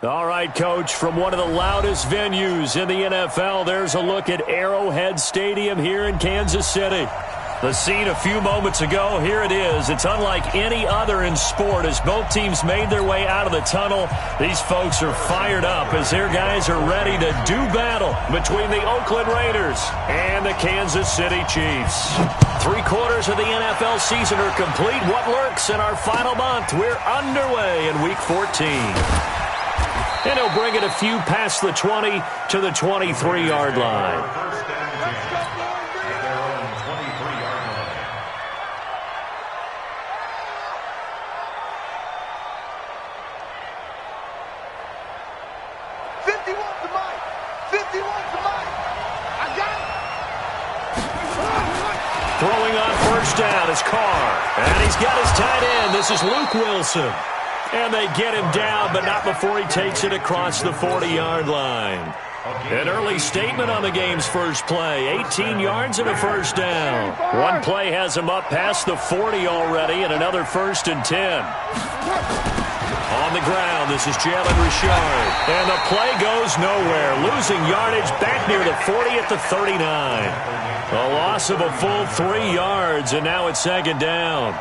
All right, Coach, from one of the loudest venues in the NFL, there's a look at Arrowhead Stadium here in Kansas City. The scene a few moments ago, here it is. It's unlike any other in sport as both teams made their way out of the tunnel. These folks are fired up as their guys are ready to do battle between the Oakland Raiders and the Kansas City Chiefs. 3/4 of the NFL season are complete. What lurks in our final month? We're underway in Week 14. And he'll bring it a few past the 20 to the 23-yard line. Throwing on first down is Carr. And he's got his tight end. This is Luke Wilson. And they get him down, but not before he takes it across the 40-yard line. An early statement on the game's first play. 18 yards and a first down. One play has him up past the 40 already, and another 1st and 10. On the ground, this is Jalen Richard. And the play goes nowhere. Losing yardage back near the 40 at the 39. A loss of a full 3 yards, and now it's 2nd down.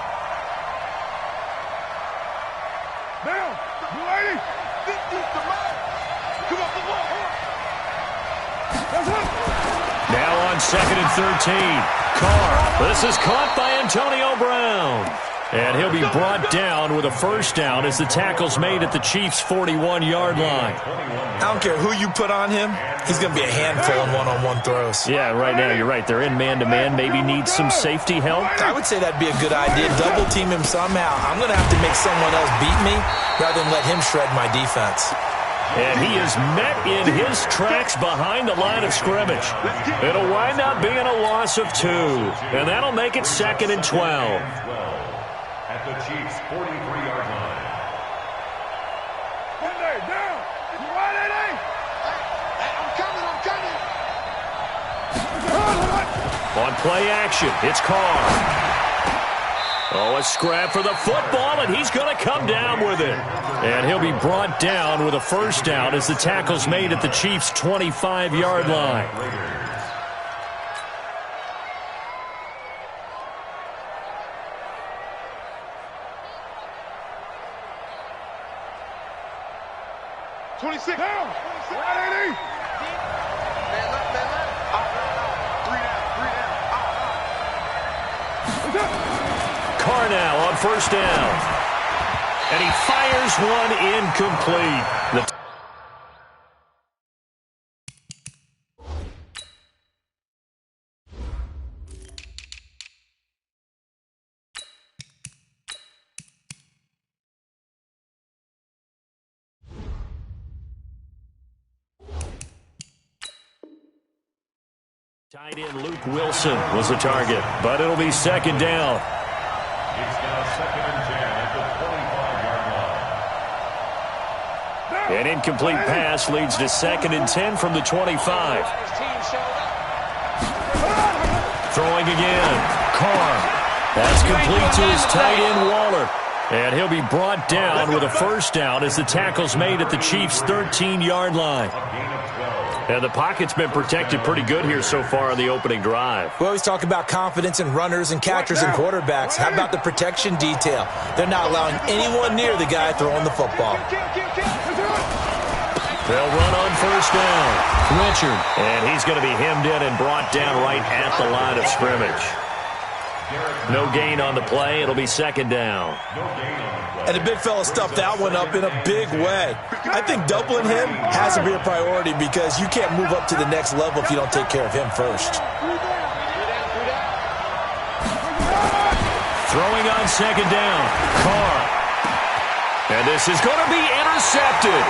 Now on 2nd and 13. Carr. This is caught by Antonio Brown. And he'll be brought down with a first down as the tackle's made at the Chiefs' 41-yard line. I don't care who you put on him. He's going to be a handful in one-on-one throws. Yeah, right now you're right. They're in man-to-man. Maybe need some safety help. I would say that'd be a good idea. Double team him somehow. I'm going to have to make someone else beat me rather than let him shred my defense. And he is met in his tracks behind the line of scrimmage. It'll wind up being a loss of 2. And that'll make it 2nd and 12. At the Chiefs' 43-yard line. Down. On play action, it's Carr. Oh, a scrap for the football, and he's going to come down with it. And he'll be brought down with a first down as the tackle's made at the Chiefs' 25-yard line. Carr now on first down. And he fires one incomplete. Tight end Luke Wilson was the target, but it'll be 2nd down. It's now 2nd and 10 at the 25-yard line. An incomplete pass leads to 2nd and 10 from the 25. Throwing again. Carr. That's complete to his tight end Waller. And he'll be brought down with a first down as the tackle's made at the Chiefs' 13-yard line. And the pocket's been protected pretty good here so far on the opening drive. We always talk about confidence in runners and catchers and quarterbacks. How about the protection detail? They're not allowing anyone near the guy throwing the football. They'll run on first down. Richard. And he's going to be hemmed in and brought down right at the line of scrimmage. No gain on the play. It'll be 2nd down. And the big fella stuffed that one up in a big way. I think doubling him has to be a priority because you can't move up to the next level if you don't take care of him first. Throwing on 2nd down. Carr. And this is going to be intercepted.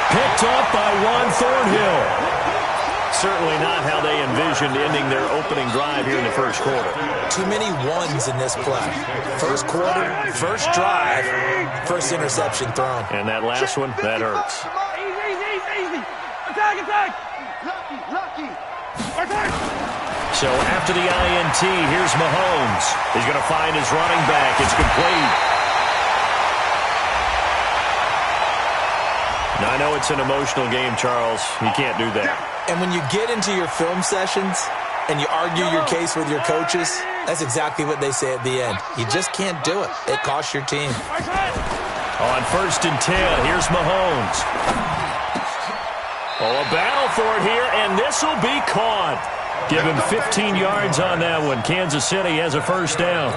Picked off by Juan Thornhill. Certainly not how they envisioned ending their opening drive here in the first quarter. Too many ones in this play. First quarter, first drive, first interception thrown. And that last one, that hurts. Easy. Attack. So after the INT, here's Mahomes. He's going to find his running back. It's complete. Now, I know it's an emotional game, Charles. You can't do that. And when you get into your film sessions and you argue your case with your coaches, that's exactly what they say at the end. You just can't do it. It costs your team. On 1st and 10, here's Mahomes. Oh, a battle for it here, and this will be caught. Give him 15 yards on that one. Kansas City has a first down.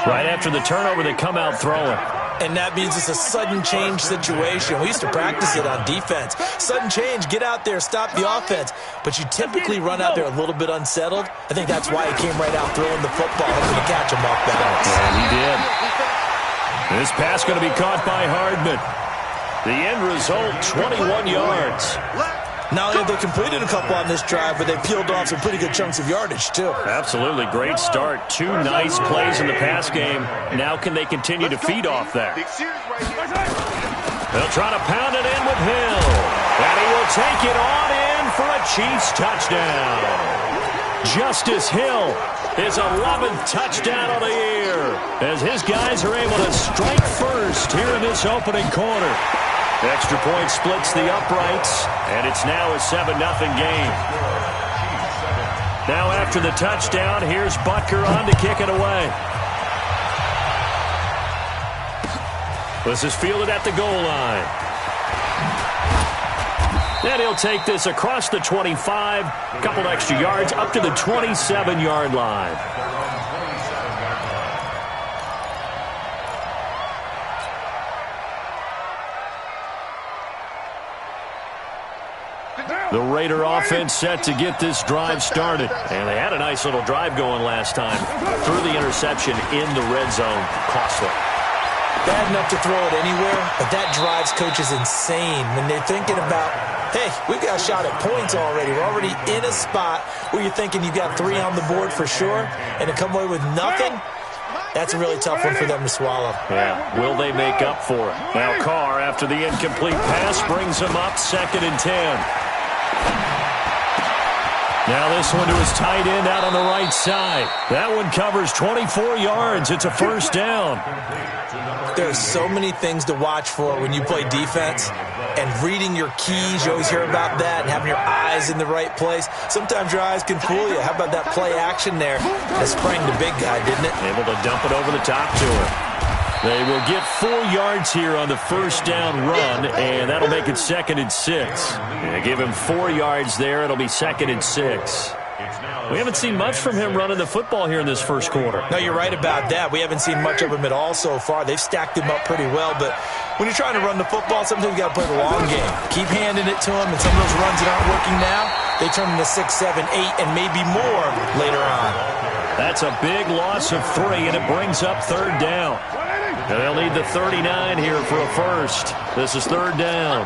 Right after the turnover, they come out throwing. And that means it's a sudden change situation. We used to practice it on defense. Sudden change, get out there, stop the offense. But you typically run out there a little bit unsettled. I think that's why he came right out throwing the football, hoping to catch him off balance. And he did. This pass going to be caught by Hardman. The end result, 21 yards. Not only have they completed a couple on this drive, but they peeled off some pretty good chunks of yardage, too. Absolutely. Great start. 2 nice plays in the pass game. Now can they continue to feed off that? They'll try to pound it in with Hill. And he will take it on in for a Chiefs touchdown. Justice Hill, his 11th touchdown of the year, as his guys are able to strike first here in this opening quarter. Extra point splits the uprights, and it's now a 7-0 game. Now after the touchdown, here's Butker on to kick it away. This is fielded at the goal line. And he'll take this across the 25, a couple extra yards, up to the 27-yard line. The Raider offense set to get this drive started. And they had a nice little drive going last time. Threw the interception in the red zone. Costly. Bad enough to throw it anywhere, but that drives coaches insane when they're thinking about, hey, we've got a shot at points already. We're already in a spot where you're thinking you've got 3 on the board for sure, and to come away with nothing, that's a really tough one for them to swallow. Yeah, will they make up for it? Now Carr, after the incomplete pass, brings him up 2nd and 10. Now this one to his tight end out on the right side. That one covers 24 yards. It's a first down. There are so many things to watch for when you play defense. And reading your keys, you always hear about that, and having your eyes in the right place. Sometimes your eyes can fool you. How about that play action there? That sprang the big guy, didn't it? Able to dump it over the top to him. They will get 4 yards here on the first down run, and that'll make it 2nd and 6. They give him 4 yards there. It'll be 2nd and 6. We haven't seen much from him running the football here in this first quarter. No, you're right about that. We haven't seen much of him at all so far. They've stacked him up pretty well, but when you're trying to run the football, sometimes you got to play the long game. Keep handing it to him, and some of those runs that aren't working now, they turn into 6, 7, 8, and maybe more later on. That's a big loss of 3, and it brings up 3rd down. And they'll need the 39 here for a first. This is 3rd down.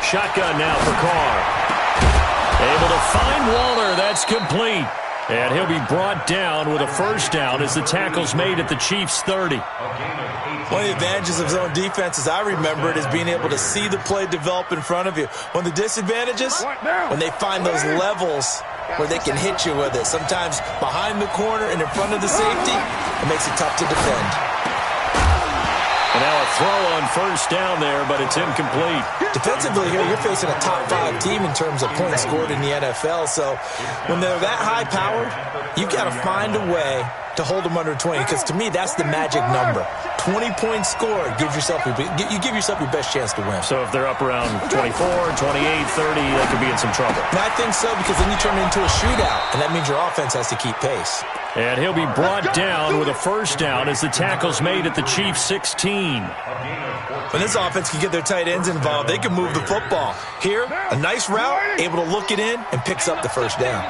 Shotgun now for Carr. Able to find Waller. That's complete. And he'll be brought down with a first down as the tackle's made at the Chiefs' 30. One of the advantages of zone defense, as I remember it, is being able to see the play develop in front of you. One of the disadvantages, when they find those levels where they can hit you with it. Sometimes behind the corner and in front of the safety, it makes it tough to defend. And now a throw on first down there, but it's incomplete. Defensively here, you're facing a top 5 team in terms of points scored in the NFL. So when they're that high-powered, you've got to find a way to hold them under 20, because to me, that's the magic number. 20 points scored, you give yourself your best chance to win. So if they're up around 24, 28, 30, they could be in some trouble. And I think so, because then you turn it into a shootout, and that means your offense has to keep pace. And he'll be brought down with a first down as the tackle's made at the Chiefs' 16. When this offense can get their tight ends involved, they can move the football. Here, a nice route, able to look it in, and picks up the first down.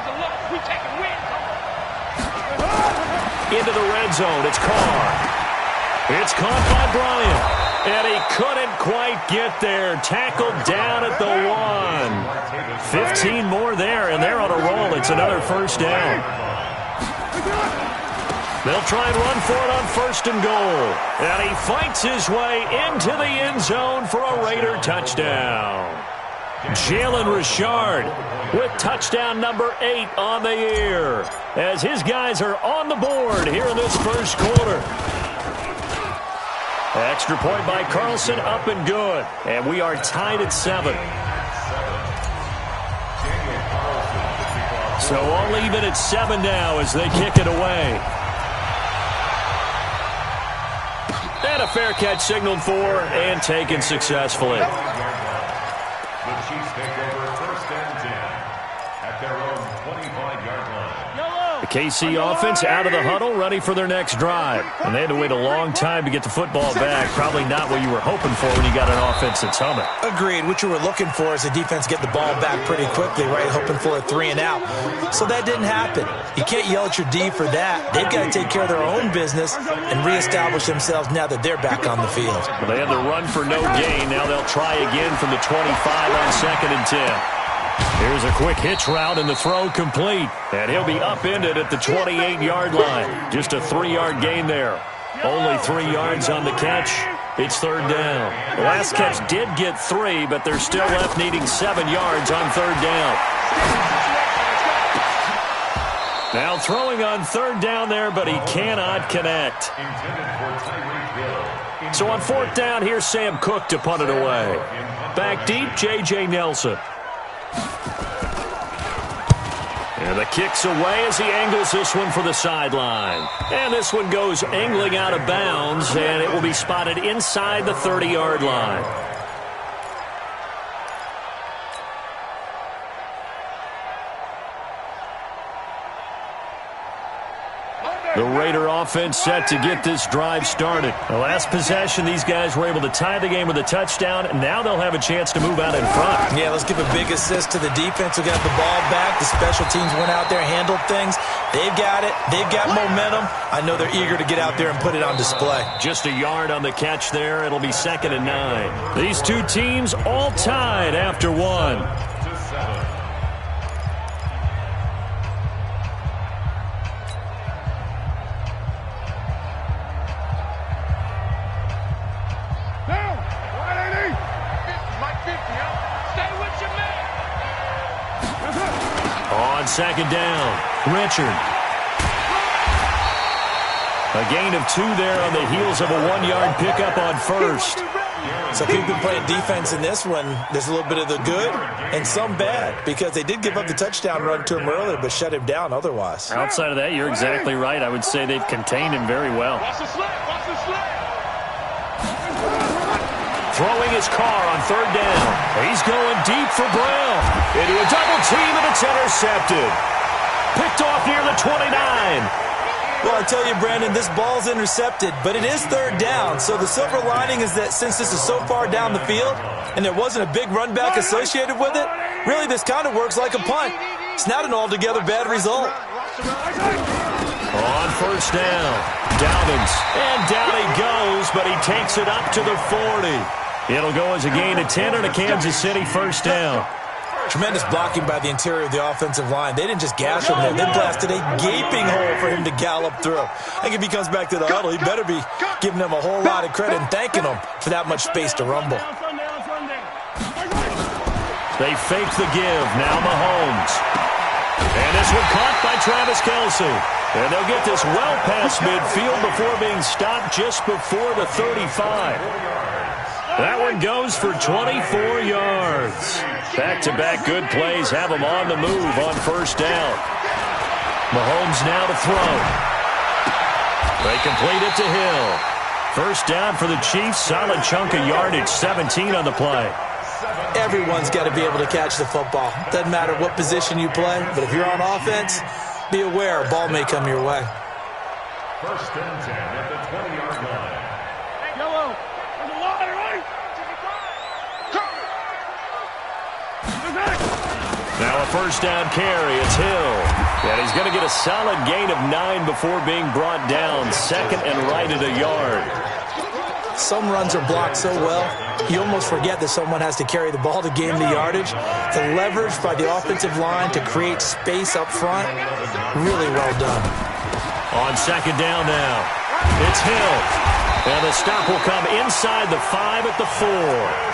Into the red zone, it's Carr. It's caught by Bryant. And he couldn't quite get there. Tackled down at the 1. 15 more there, and they're on a roll. It's another first down. They'll try and run for it on 1st and goal. And he fights his way into the end zone for a Raider touchdown. Jalen Richard with touchdown number 8 on the year, as his guys are on the board here in this first quarter. Extra point by Carlson, up and good. And we are tied at 7. So all even at 7 now as they kick it away. And a fair catch signaled for and taken successfully. The Chiefs take over 1st and 10 at their own 25-yard line. The KC offense out of the huddle, ready for their next drive. And they had to wait a long time to get the football back. Probably not what you were hoping for when you got an offense that's humming. Agreed. What you were looking for is the defense get the ball back pretty quickly, right? Hoping for a 3 and out. So that didn't happen. You can't yell at your D for that. They've got to take care of their own business and reestablish themselves now that they're back on the field. Well, they had the run for no gain. Now they'll try again from the 25 on 2nd and 10. Here's a quick hitch route and the throw complete. And he'll be upended at the 28-yard line. Just a 3-yard gain there. Only 3 yards on the catch. It's 3rd down. The last catch did get 3, but they're still left needing 7 yards on 3rd down. Now throwing on 3rd down there, but he cannot connect. So on 4th down, here's Sam Cook to punt it away. Back deep, J.J. Nelson. And the kick's away as he angles this one for the sideline. And this one goes angling out of bounds, and it will be spotted inside the 30-yard line. The Raider offense set to get this drive started. The last possession, these guys were able to tie the game with a touchdown, and now they'll have a chance to move out in front. Yeah, let's give a big assist to the defense who got the ball back. The special teams went out there, handled things. They've got it. They've got momentum. I know they're eager to get out there and put it on display. Just a yard on the catch there. It'll be 2nd and 9. These two teams all tied after 1. On 2nd down, Richard. A gain of 2 there on the heels of a 1-yard pickup on 1st. So if you've been playing defense in this one, there's a little bit of the good and some bad because they did give up the touchdown run to him earlier but shut him down otherwise. Outside of that, you're exactly right. I would say they've contained him very well. Throwing his car on 3rd down. He's going deep for Brown. Into a double team, and it's intercepted. Picked off near the 29. Well, I tell you, Brandon, this ball's intercepted, but it is 3rd down. So the silver lining is that since this is so far down the field and there wasn't a big run back associated with it, really this kind of works like a punt. It's not an altogether bad result. On 1st down, Dobbins. And down he goes, but he takes it up to the 40. It'll go as a gain of 10 on a Kansas City 1st down. Tremendous blocking by the interior of the offensive line. They didn't just gash him there. They blasted a gaping hole for him to gallop through. I think if he comes back to the huddle, he better be giving them a whole lot of credit and thanking them for that much space to rumble. They fake the give. Now Mahomes. And this one caught by Travis Kelce. And they'll get this well past midfield before being stopped just before the 35. That one goes for 24 yards. Back-to-back good plays have them on the move on 1st down. Mahomes now to throw. They complete it to Hill. 1st down for the Chiefs. Solid chunk of yardage, 17 on the play. Everyone's got to be able to catch the football. Doesn't matter what position you play, but if you're on offense, be aware a ball may come your way. 1st and 10 at the 20-yard line. Now a 1st down carry. It's Hill. And he's going to get a solid gain of 9 before being brought down. 2nd and right at a yard. Some runs are blocked so well, you almost forget that someone has to carry the ball to gain the yardage. The leverage by the offensive line to create space up front, really well done. On 2nd down now, it's Hill. And the stop will come inside the 5 at the 4.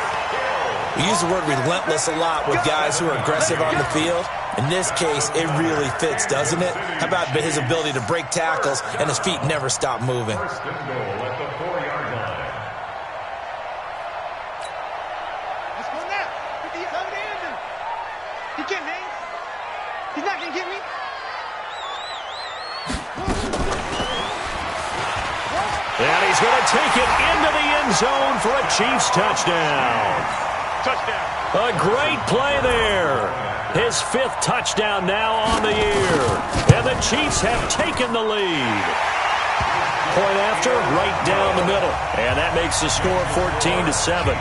We use the word relentless a lot with guys who are aggressive on the field. In this case, it really fits, doesn't it? How about his ability to break tackles and his feet never stop moving? 1st and goal at the 4-yard line. take it into the end zone for a Chiefs touchdown. Touchdown. A great play there. His 5th touchdown now on the year. And the Chiefs have taken the lead. Point after, right down the middle. And that makes the score 14-7.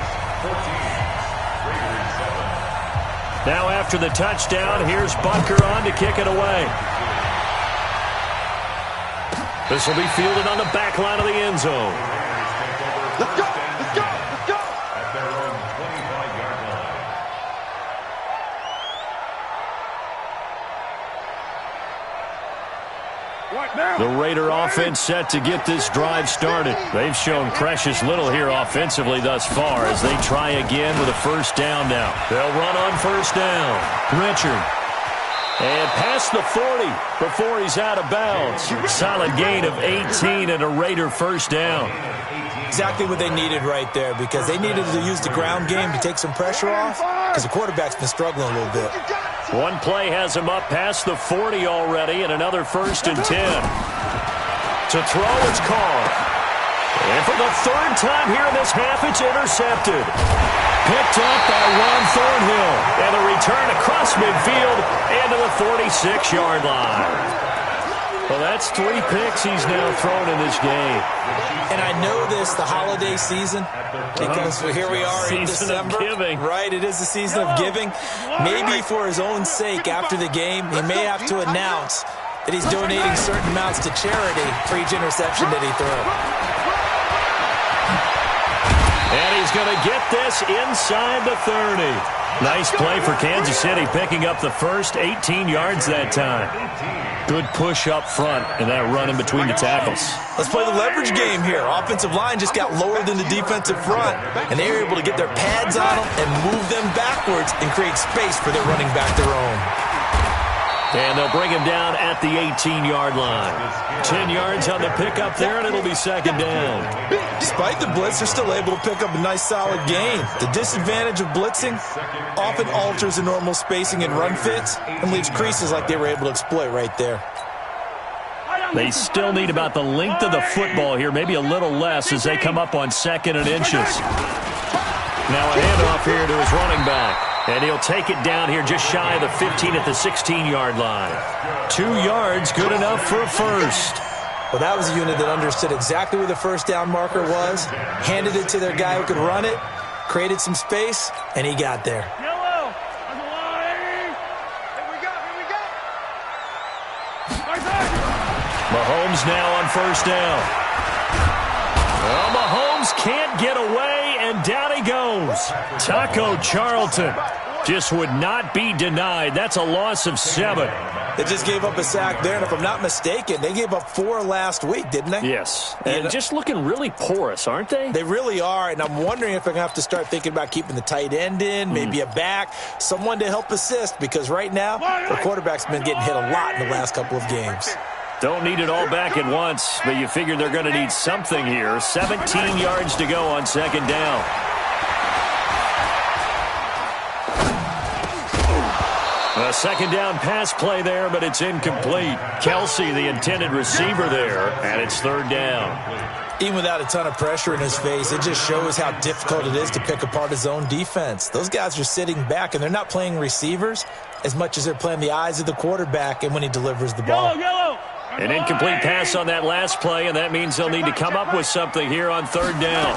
Now after the touchdown, here's Butker on to kick it away. This will be fielded on the back line of the end zone. Let's go. Let's go. Let's go. At their own 25-yard line. Right now. The Raider offense set to get this drive started. They've shown precious little here offensively thus far as they try again with a first down now. They'll run on first down. Richard. And past the 40 before he's out of bounds. Solid gain of 18 and a Raider first down. Exactly what they needed right there, because they needed to use the ground game to take some pressure off, because the quarterback's been struggling a little bit. One play has him up past the 40 already, and another 1st and 10. To throw, it's caught. And for the 3rd time here in this half, it's intercepted. Picked up by Ron Thornhill. And a return across midfield and to the 46-yard line. Well, that's 3 picks he's now thrown in this game. And I know this, the holiday season, because here we are in December. Season of giving. Right, it is the season of giving. Maybe for his own sake, after the game, he may have to announce that he's donating certain amounts to charity for each interception that he threw. And he's going to get this inside the 30. Nice play for Kansas City, picking up the first 18 yards that time. Good push up front and that run in between the tackles. Let's play the leverage game here. Offensive line just got lower than the defensive front, and they were able to get their pads on them and move them backwards and create space for their running back their own. And they'll bring him down at the 18-yard line. 10 yards on the pickup there, and it'll be 2nd down. Despite the blitz, they're still able to pick up a nice, solid gain. The disadvantage of blitzing often alters the normal spacing and run fits and leaves creases like they were able to exploit right there. They still need about the length of the football here, maybe a little less as they come up on 2nd and inches. Now a handoff here to his running back. And he'll take it down here just shy of the 15 at the 16-yard line. 2 yards, good enough for a first. Well, that was a unit that understood exactly where the first down marker was, handed it to their guy who could run it, created some space, and he got there. Yellow. On the line. Here we go. Here we go. Right side. Mahomes now on first down. Well, Mahomes can't get away, and down he goes. Taco Charlton just would not be denied. That's a loss of 7. They just gave up a sack there, and if I'm not mistaken, they gave up 4 last week, didn't they? Yes, and just looking really porous, aren't they? They really are, and I'm wondering if they're going to have to start thinking about keeping the tight end in, maybe a back, someone to help assist, because right now, the quarterback's been getting hit a lot in the last couple of games. Don't need it all back at once, but you figure they're going to need something here. 17 yards to go on 2nd down. A 2nd down pass play there, but it's incomplete. Kelsey, the intended receiver there, and it's 3rd down. Even without a ton of pressure in his face, it just shows how difficult it is to pick apart his own defense. Those guys are sitting back, and they're not playing receivers as much as they're playing the eyes of the quarterback and when he delivers the ball. Yellow. An incomplete pass on that last play, and that means they'll need to come up with something here on 3rd down.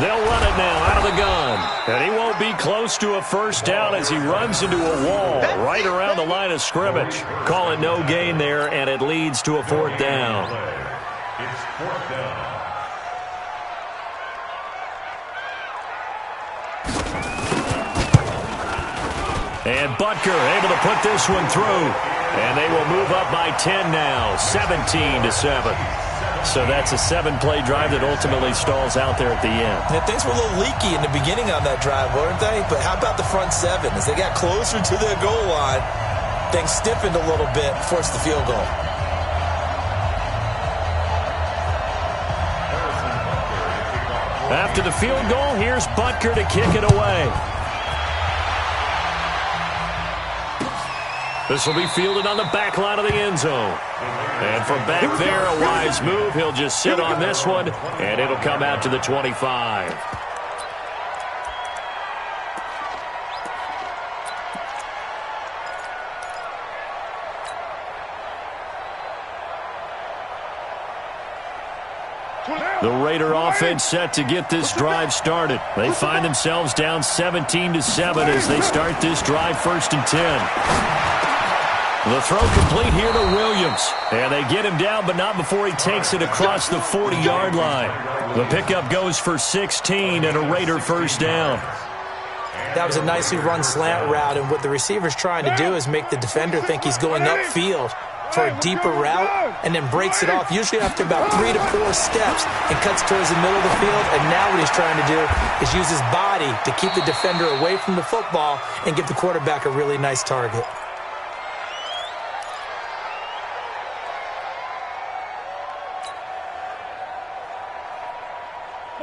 They'll run it now out of the gun. And he won't be close to a first down as he runs into a wall right around the line of scrimmage. Call it no gain there, and it leads to a 4th down. It's 4th down. And Butker able to put this one through. And they will move up by 10 now, 17-7. So that's a 7-play drive that ultimately stalls out there at the end. And things were a little leaky in the beginning on that drive, weren't they? But how about the front 7? As they got closer to their goal line, things stiffened a little bit, forced the field goal. After the field goal, here's Butker to kick it away. This will be fielded on the back line of the end zone. And from back there, a wise move. He'll just sit on this one, and it'll come out to the 25. The Raider offense set to get this drive started. They find themselves down 17-7 as they start this drive 1st and 10. The throw complete here to Williams. And they get him down, but not before he takes it across the 40-yard line. The pickup goes for 16 and a Raider first down. That was a nicely run slant route, and what the receiver's trying to do is make the defender think he's going upfield for a deeper route, and then breaks it off, usually after about 3 to 4 steps, and cuts towards the middle of the field. And now what he's trying to do is use his body to keep the defender away from the football and give the quarterback a really nice target.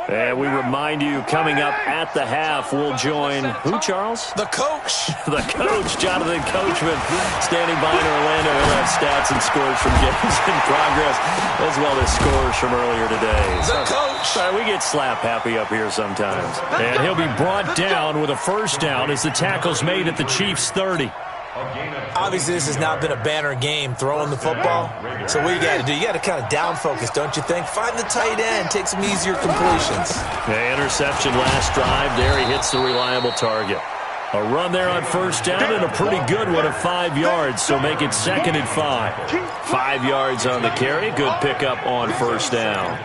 And we remind you, coming up at the half, we'll join who, Charles? The coach. The coach, Jonathan Coachman, standing by in Orlando. He'll have stats and scores from games in progress, as well as scores from earlier today. The coach. We get slap happy up here sometimes. And he'll be brought down with a first down as the tackle's made at the Chiefs' 30. Obviously, this has not been a banner game throwing the football. So what you got to do, you got to kind of down focus, don't you think? Find the tight end, take some easier completions. The interception last drive. There he hits the reliable target. A run there on first down and a pretty good one of 5 yards, so make it 2nd and 5. 5 yards on the carry. Good pickup on first down.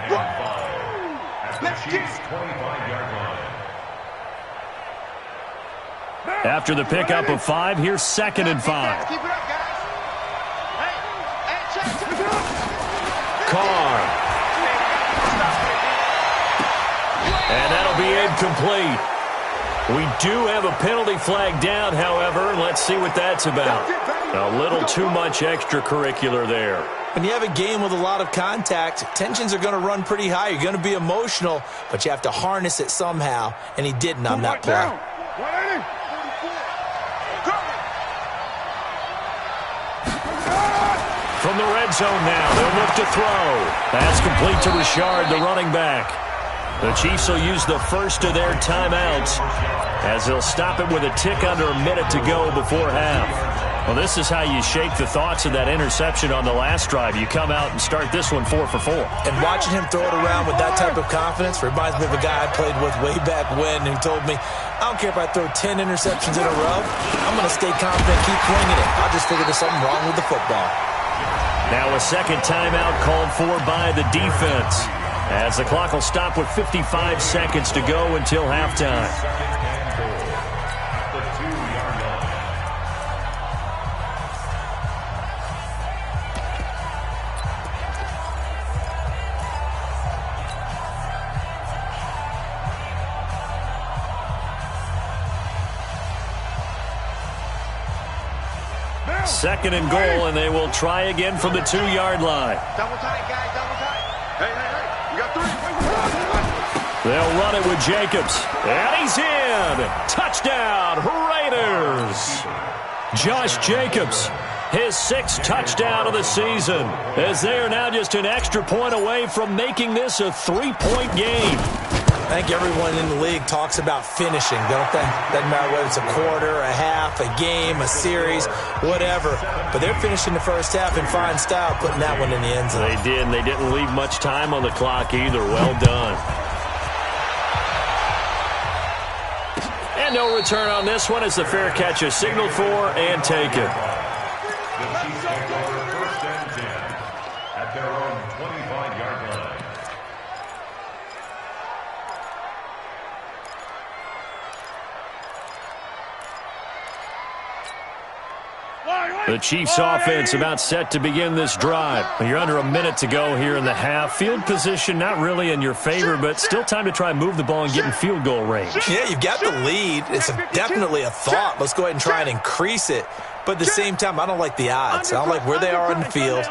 After the pickup of 5, here's 2nd and 5. Carr. And that'll be incomplete. We do have a penalty flag down, however. Let's see what that's about. A little too much extracurricular there. When you have a game with a lot of contact, tensions are going to run pretty high. You're going to be emotional, but you have to harness it somehow, and he didn't on that play. From the red zone now, they'll look to throw. Pass complete to Richard, the running back. The Chiefs will use the first of their timeouts as they'll stop it with a tick under a minute to go before half. Well, this is how you shake the thoughts of that interception on the last drive. You come out and start this one 4 for 4. And watching him throw it around with that type of confidence reminds me of a guy I played with way back when who told me, I don't care if I throw 10 interceptions in a row. I'm going to stay confident, keep winging it. I'll just figure there's something wrong with the football. Now a second timeout called for by the defense, as the clock will stop with 55 seconds to go until halftime. Second and goal, and they will try again from the 2-yard line. Double tight, guys, double tight. Hey, we got 3. They'll run it with Jacobs. And he's in. Touchdown, Raiders. Josh Jacobs, his 6th touchdown of the season, as they are now just an extra point away from making this a 3-point game. I think everyone in the league talks about finishing, don't they? Doesn't matter whether it's a quarter, a half, a game, a series, whatever. But they're finishing the first half in fine style, putting that one in the end zone. They did, and they didn't leave much time on the clock either. Well done. And no return on this one as the fair catch is signaled for and taken. The Chiefs take over 1st and 10 at their own 25-yard line. The Chiefs offense about set to begin this drive. You're under a minute to go here in the half. Field position not really in your favor, but still time to try and move the ball and get in field goal range. Yeah, you've got the lead. It's definitely a thought. Let's go ahead and try and increase it. But at the same time, I don't like the odds. I don't like where they are on the field.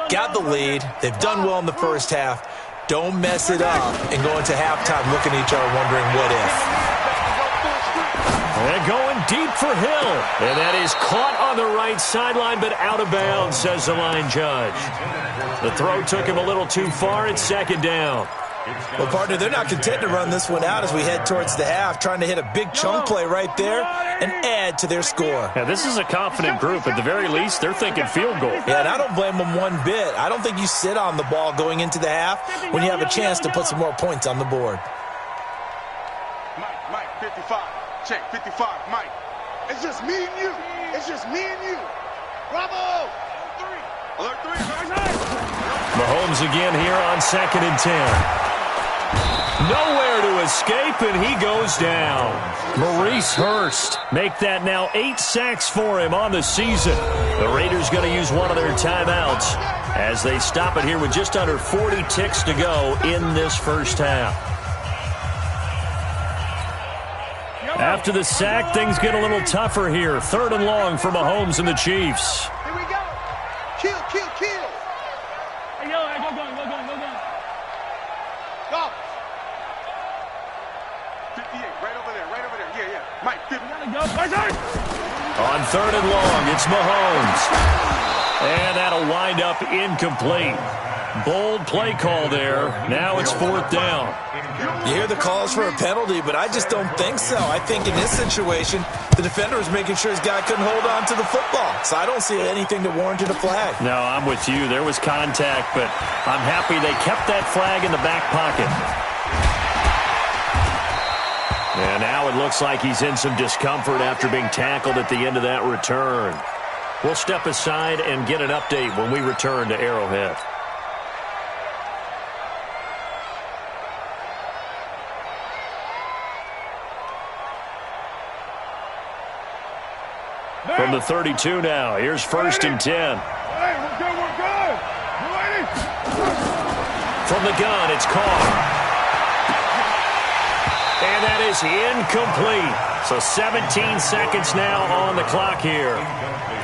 Got the lead. They've done well in the first half. Don't mess it up and go into halftime looking at each other wondering what if. And going deep for Hill. And that is caught on the right sideline, but out of bounds, says the line judge. The throw took him a little too far. It's second down. Well, partner, they're not content to run this one out as we head towards the half, trying to hit a big chunk play right there and add to their score. Yeah, this is a confident group. At the very least, they're thinking field goal. Yeah, and I don't blame them one bit. I don't think you sit on the ball going into the half when you have a chance to put some more points on the board. Mike, 55. Check, 55, Mike. It's just me and you. It's just me and you. Bravo! Alert 3. Mahomes again here on 2nd and 10. Nowhere to escape, and he goes down. Maurice Hurst make that now 8 sacks for him on the season. The Raiders going to use one of their timeouts as they stop it here with just under 40 ticks to go in this first half. After the sack, things get a little tougher here. 3rd and long for Mahomes and the Chiefs. Here we go. Kill. Hey, go. Go. 58, right over there. Yeah. Mike, 50. On 3rd and long, it's Mahomes. And that'll wind up incomplete. Bold play call there. Now it's 4th down. You hear the calls for a penalty, but I just don't think so. I think in this situation, the defender was making sure his guy couldn't hold on to the football. So I don't see anything that warranted a flag. No, I'm with you. There was contact, but I'm happy they kept that flag in the back pocket. And now it looks like he's in some discomfort after being tackled at the end of that return. We'll step aside and get an update when we return to Arrowhead. From the 32 now, here's 1st and 10. Hey, we're good. You ready? From the gun, it's Carr. And that is incomplete. So 17 seconds now on the clock here.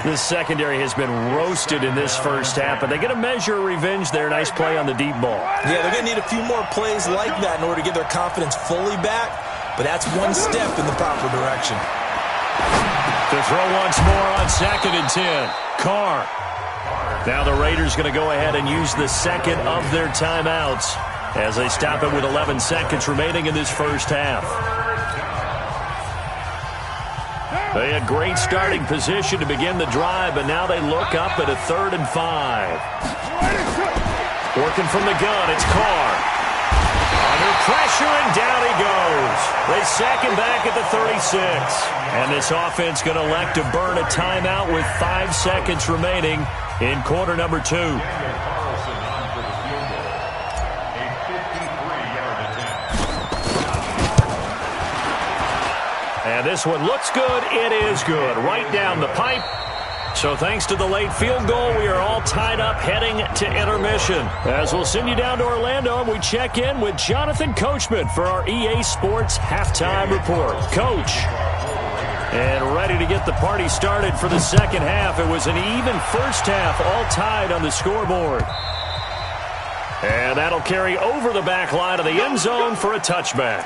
This secondary has been roasted in this first half, but they get a measure of revenge there. Nice play on the deep ball. Yeah, they're going to need a few more plays like that in order to get their confidence fully back, but that's one step in the proper direction. To throw once more on 2nd and 10. Carr. Now the Raiders going to go ahead and use the second of their timeouts as they stop it with 11 seconds remaining in this first half. They had great starting position to begin the drive, but now they look up at a 3rd and 5. Working from the gun, it's Carr. Under pressure, and down he goes. They sack him back at the 36. And this offense going to elect to burn a timeout with 5 seconds remaining in quarter number 2. And this one looks good. It is good. Right down the pipe. So thanks to the late field goal, we are all tied up heading to intermission. As we'll send you down to Orlando, and we check in with Jonathan Coachman for our EA Sports Halftime Report. Coach. And ready to get the party started for the second half. It was an even first half, all tied on the scoreboard. And that'll carry over the back line of the end zone for a touchback.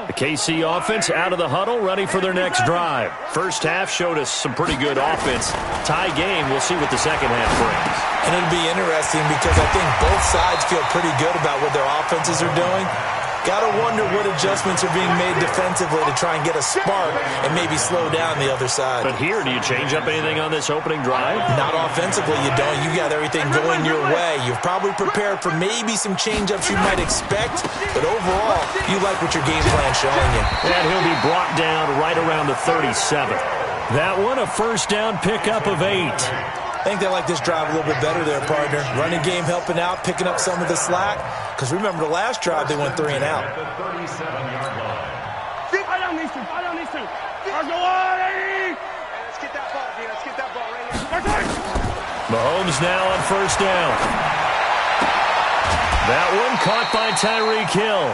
The KC offense out of the huddle, ready for their next drive. First half showed us some pretty good offense. Tie game, we'll see what the second half brings. And it'll be interesting because I think both sides feel pretty good about what their offenses are doing. Got to wonder what adjustments are being made defensively to try and get a spark and maybe slow down the other side. But here, do you change up anything on this opening drive? Not offensively, you don't. You got everything going your way. You've probably prepared for maybe some change-ups you might expect, but overall, you like what your game plan's showing you. And he'll be brought down right around the 37. That one, a first down pickup of 8. I think they like this drive a little bit better there, partner. Running game helping out, picking up some of the slack. Because remember, the last drive, they went 3 and out. I don't need to. Let's get that ball, D. Let's get that ball right here. Mahomes now on first down. That one caught by Tyreek Hill.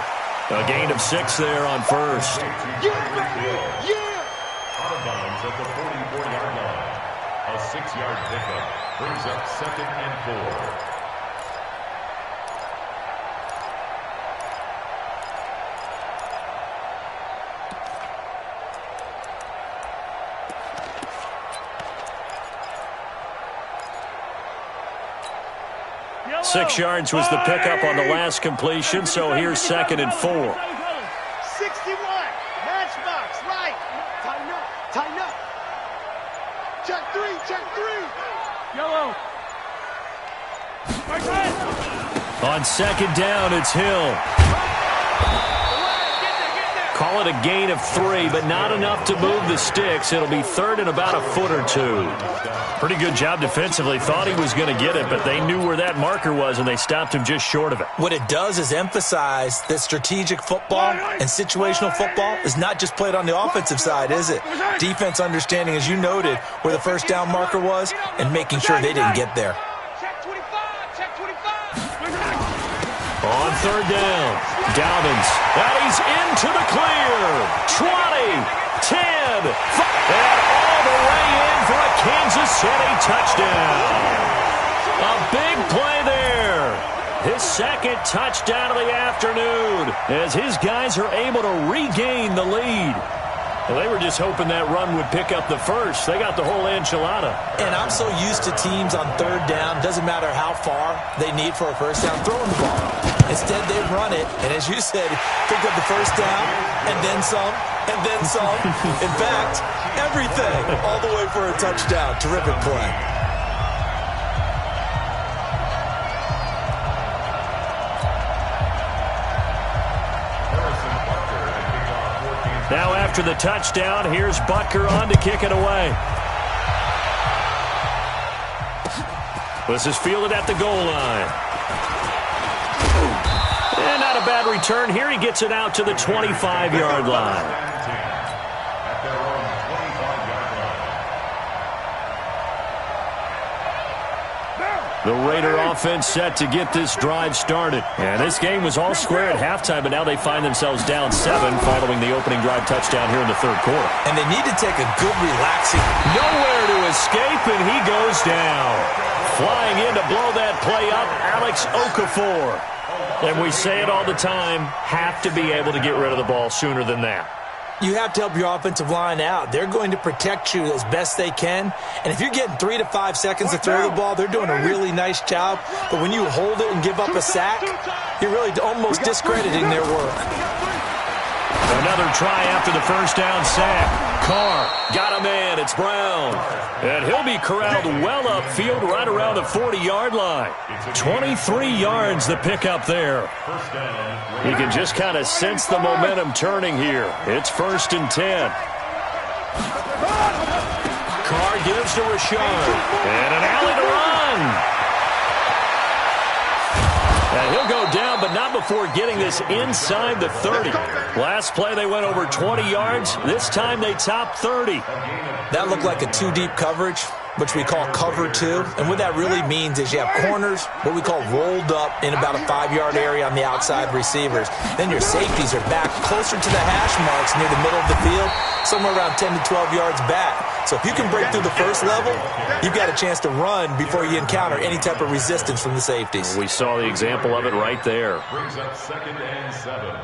A gain of 6 there on first. Yeah, baby. Yeah. Out of bounds at the 44-yard line. A 6-yard pickup brings up 2nd and 4. 6 yards was the pickup on the last completion, so here's 2nd and 4. 61. Matchbox, right. Tighten up. Tighten up. Check 3. Check 3. Yellow. On 2nd down, it's Hill. Call it a gain of 3, but not enough to move the sticks. It'll be 3rd and about a foot or 2. Pretty good job defensively. Thought he was going to get it, but they knew where that marker was, and they stopped him just short of it. What it does is emphasize that strategic football and situational football is not just played on the offensive side, is it? Defense understanding, as you noted, where the first down marker was and making sure they didn't get there. Check 25. Check 25. On 3rd down, Dobbins, and he's into the clear. 20, 10, 5, and all the way in for a Kansas City touchdown. A big play there. His 2nd touchdown of the afternoon as his guys are able to regain the lead. Well, they were just hoping that run would pick up the first. They got the whole enchilada. And I'm so used to teams on 3rd down, doesn't matter how far they need for a first down, throwing the ball. Instead, they run it, and as you said, pick up the first down, and then some, and then some. In fact, everything, all the way for a touchdown. Terrific play. Now after the touchdown, here's Butker on to kick it away. This is fielded at the goal line. And not a bad return here. He gets it out to the 25-yard line. The Raider offense set to get this drive started. And this game was all square at halftime, but now they find themselves down 7 following the opening drive touchdown here in the 3rd quarter. And they need to take a good relaxing. Nowhere to escape, and he goes down. Flying in to blow that play up, Alex Okafor. And we say it all the time, have to be able to get rid of the ball sooner than that. You have to help your offensive line out. They're going to protect you as best they can. And if you're getting 3 to 5 seconds to throw the ball, they're doing a really nice job. But when you hold it and give up a sack, you're really almost discrediting their work. Another try after the first down sack. Carr got a man. It's Brown. And he'll be corralled well upfield right around the 40-yard line. 23 yards the pickup there. You can just kind of sense the momentum turning here. It's 1st and 10. Carr gives to Rashard. And an alley to run. And he'll go down, but not before getting this inside the 30. Last play, they went over 20 yards. This time, they topped 30. That looked like a 2-deep coverage, which we call cover 2. And what that really means is you have corners, what we call rolled up in about a 5-yard area on the outside receivers. Then your safeties are back closer to the hash marks near the middle of the field, somewhere around 10 to 12 yards back. So if you can break through the first level, you've got a chance to run before you encounter any type of resistance from the safeties. We saw the example of it right there. Brings up 2nd and 7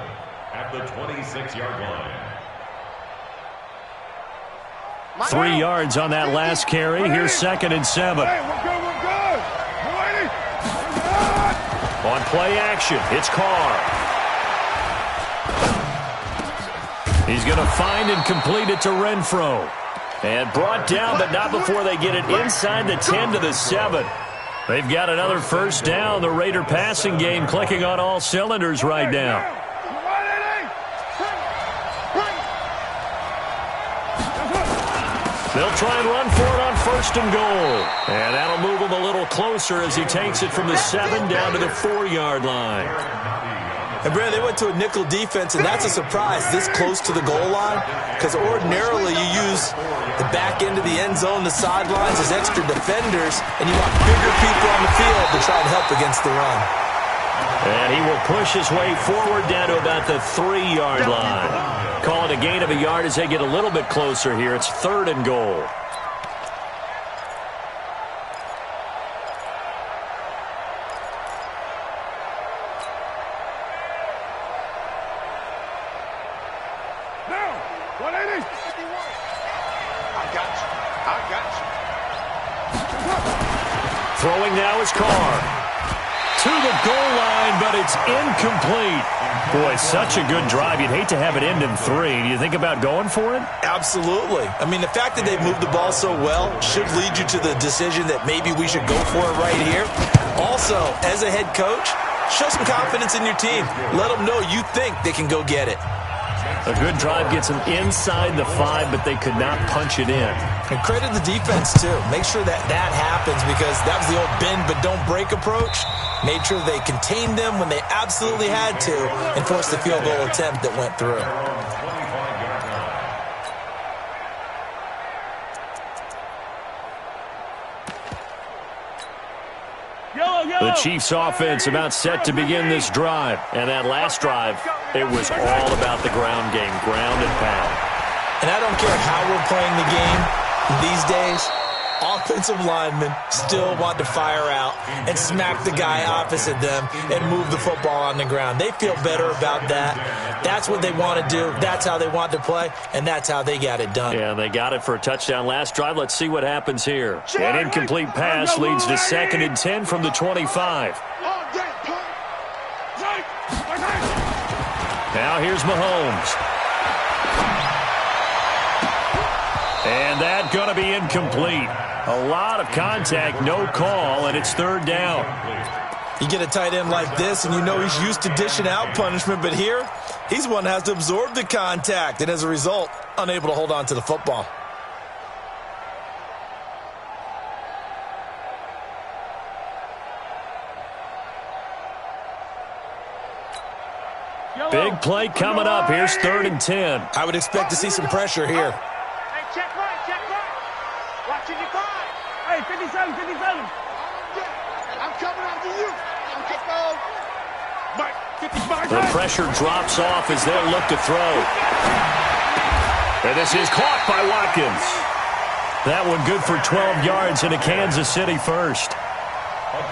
at the 26-yard line. 3 yards on that last carry. Here's 2nd and 7. Hey, we're good, we're good. On play action, it's Carr. He's going to find and complete it to Renfro. And brought down, but not before they get it inside the 10 to the 7. They've got another first down. The Raider passing game clicking on all cylinders right now. They'll try and run for it on 1st and goal. And that'll move him a little closer as he takes it from the 7 down to the 4-yard line. And, Brad, they went to a nickel defense, and that's a surprise this close to the goal line, because ordinarily you use the back end of the end zone, the sidelines as extra defenders, and you want bigger people on the field to try and help against the run. And he will push his way forward down to about the 3-yard line. Call it a gain of a yard as they get a little bit closer here. It's 3rd and goal. Throwing now is Carr. to the goal line, but it's incomplete. Boy, such a good drive. You'd hate to have it end in 3. Do you think about going for it? Absolutely. I mean, the fact that they've moved the ball so well should lead you to the decision that maybe we should go for it right here. Also, as a head coach, show some confidence in your team. Let them know you think they can go get it. A good drive gets them inside the 5, but they could not punch it in. And credit the defense, too. Make sure that that happens, because that was the old bend but don't break approach. Made sure they contained them when they absolutely had to and forced the field goal attempt that went through. The Chiefs offense about set to begin this drive. And that last drive, it was all about the ground game, ground and pound. And I don't care how we're playing the game these days, offensive linemen still want to fire out and smack the guy opposite them and move the football on the ground. They feel better about that. That's what they want to do. That's how they want to play, and that's how they got it done. Yeah, they got it for a touchdown last drive. Let's see what happens here. An incomplete pass leads to 2nd and 10 from the 25. Now here's Mahomes. And that's going to be incomplete. A lot of contact, no call, and it's 3rd down. You get a tight end like this, and you know he's used to dishing out punishment, but here, he's one that has to absorb the contact, and as a result, unable to hold on to the football. Big play coming up. Here's 3rd and 10. I would expect to see some pressure here. Hey, check right, check right. Watching your five. Hey, 57, 57. I'm coming after you. Mike, 55. The pressure drops off as they'll look to throw. And this is caught by Watkins. That one good for 12 yards and a Kansas City first.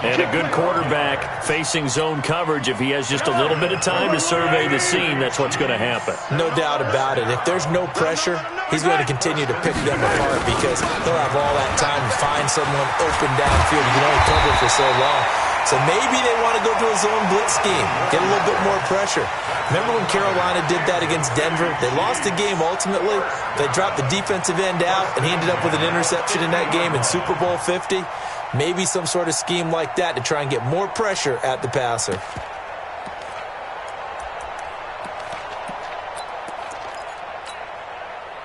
And a good quarterback facing zone coverage. If he has just a little bit of time to survey the scene, that's what's going to happen. No doubt about it. If there's no pressure, he's going to continue to pick them apart because he'll have all that time to find someone open downfield. You can only cover for so long. So maybe they want to go to a zone blitz scheme, get a little bit more pressure. Remember when Carolina did that against Denver? They lost the game ultimately. They dropped the defensive end out, and he ended up with an interception in that game in Super Bowl 50. Maybe some sort of scheme like that to try and get more pressure at the passer.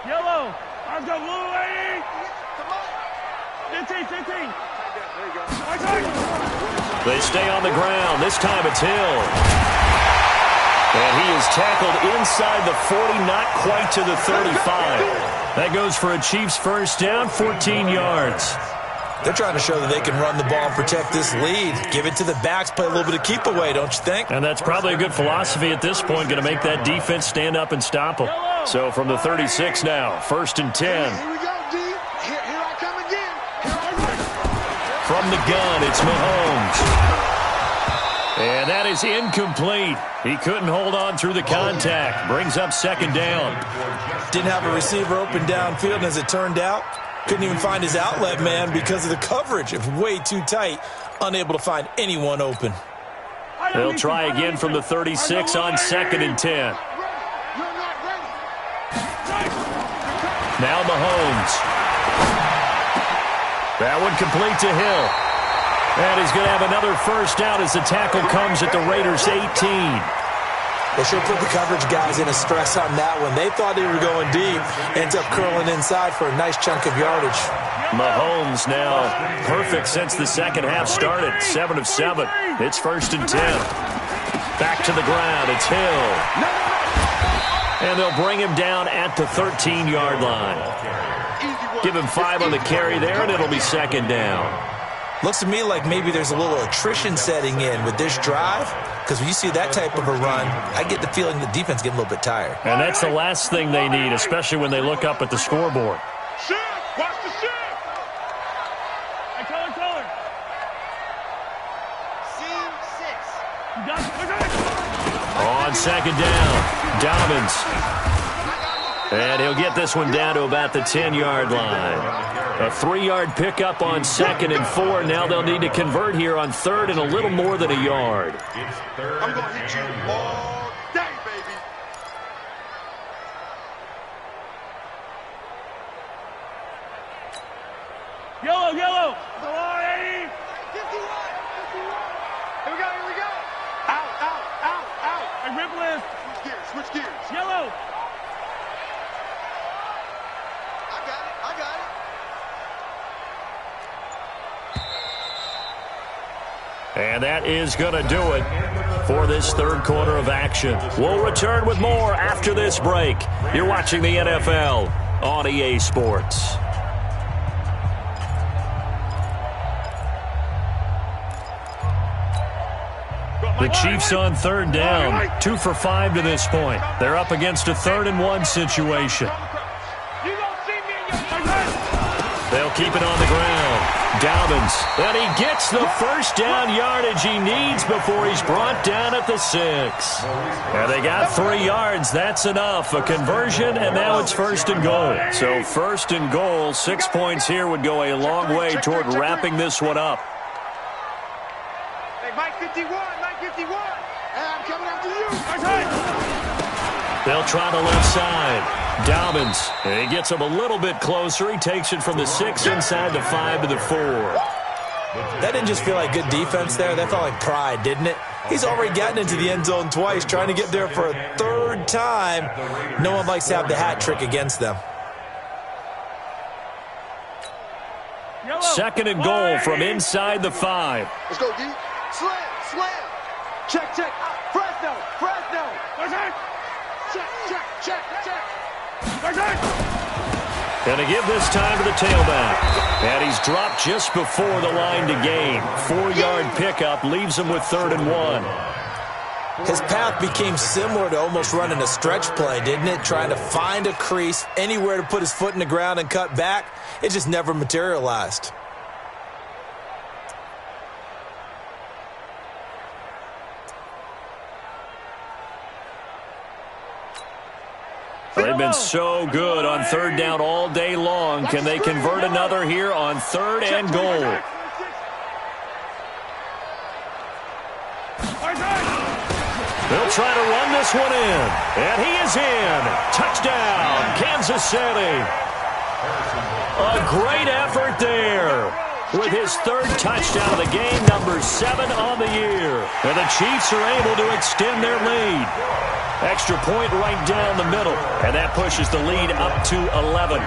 Yellow. I've got blue lady. 15, 15. There you go. They stay on the ground. This time it's Hill. And he is tackled inside the 40, not quite to the 35. That goes for a Chiefs first down, 14 yards. They're trying to show that they can run the ball and protect this lead. Give it to the backs, play a little bit of keep away, don't you think? And that's probably a good philosophy at this point, going to make that defense stand up and stop them. So from the 36 now, 1st and 10. Here we go, D. Here I come again. From the gun, it's Mahomes. And that is incomplete. He couldn't hold on through the contact. Brings up 2nd down. Didn't have a receiver open downfield, and as it turned out, couldn't even find his outlet man because of the coverage. It was way too tight. Unable to find anyone open. They'll try again from the 36 on 2nd and 10. Now Mahomes. That one complete to Hill. And he's going to have another first down as the tackle comes at the Raiders' 18. They sure put the coverage guys in a stress on that one. They thought they were going deep. Ends up curling inside for a nice chunk of yardage. Mahomes now perfect since the second half started. 7 of 7. It's 1st and 10. Back to the ground. It's Hill. And they'll bring him down at the 13-yard line. Give him 5 on the carry there, and it'll be 2nd down. Looks to me like maybe there's a little attrition setting in with this drive, because when you see that type of a run, I get the feeling the defense getting a little bit tired. And that's the last thing they need, especially when they look up at the scoreboard. Shift! Watch the shift! Hey, color. Seam 6. On 2nd down, Dobbins. And he'll get this one down to about the 10-yard line. A 3-yard pickup on 2nd and 4. Now they'll need to convert here on 3rd and a little more than a yard. I'm going to hit you all day, baby. Yellow, yellow. Come on, 80. 51. Here we go. Out. Hey, Ripple is. Switch gears. Yellow. I got it. And that is going to do it for this third quarter of action. We'll return with more after this break. You're watching the NFL on EA Sports. The Chiefs on 3rd down, 2 for 5 to this point. They're up against a 3rd and 1 situation. They'll keep it on the ground. Dobbins, and he gets the first down yardage he needs before he's brought down at the 6. And they got 3 yards. That's enough. A conversion, and now it's 1st and goal. So 1st and goal, 6 points here would go a long way toward wrapping this one up. Hey, Mike 51. Hey, I'm coming after you. They'll try the left side. Dobbins, and he gets him a little bit closer. He takes it from the 6 inside the 5 to the 4. That didn't just feel like good defense there. That felt like pride, didn't it? He's already gotten into the end zone twice, trying to get there for a 3rd time. No one likes to have the hat trick against them. 2nd and goal from inside the 5. Let's go, D. Slam. Check. Fresno. Check. Going to give this time to the tailback. And he's dropped just before the line to gain. 4-yard pickup leaves him with 3rd and 1. His path became similar to almost running a stretch play, didn't it? Trying to find a crease, anywhere to put his foot in the ground and cut back. It just never materialized. They've been so good on 3rd down all day long. Can they convert another here on 3rd and goal? They'll try to run this one in. And he is in. Touchdown, Kansas City. A great effort there. With his 3rd touchdown of the game, number 7 on the year. And the Chiefs are able to extend their lead. Extra point right down the middle, and that pushes the lead up to 11.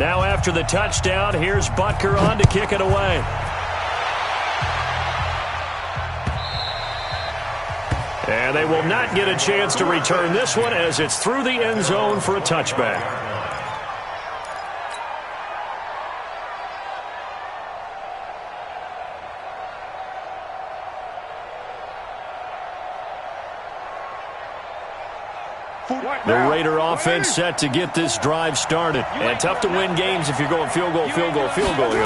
Now after the touchdown, here's Butker on to kick it away. And they will not get a chance to return this one as it's through the end zone for a touchback. The Raider offense set to get this drive started. And tough to win games if you're going field goal here.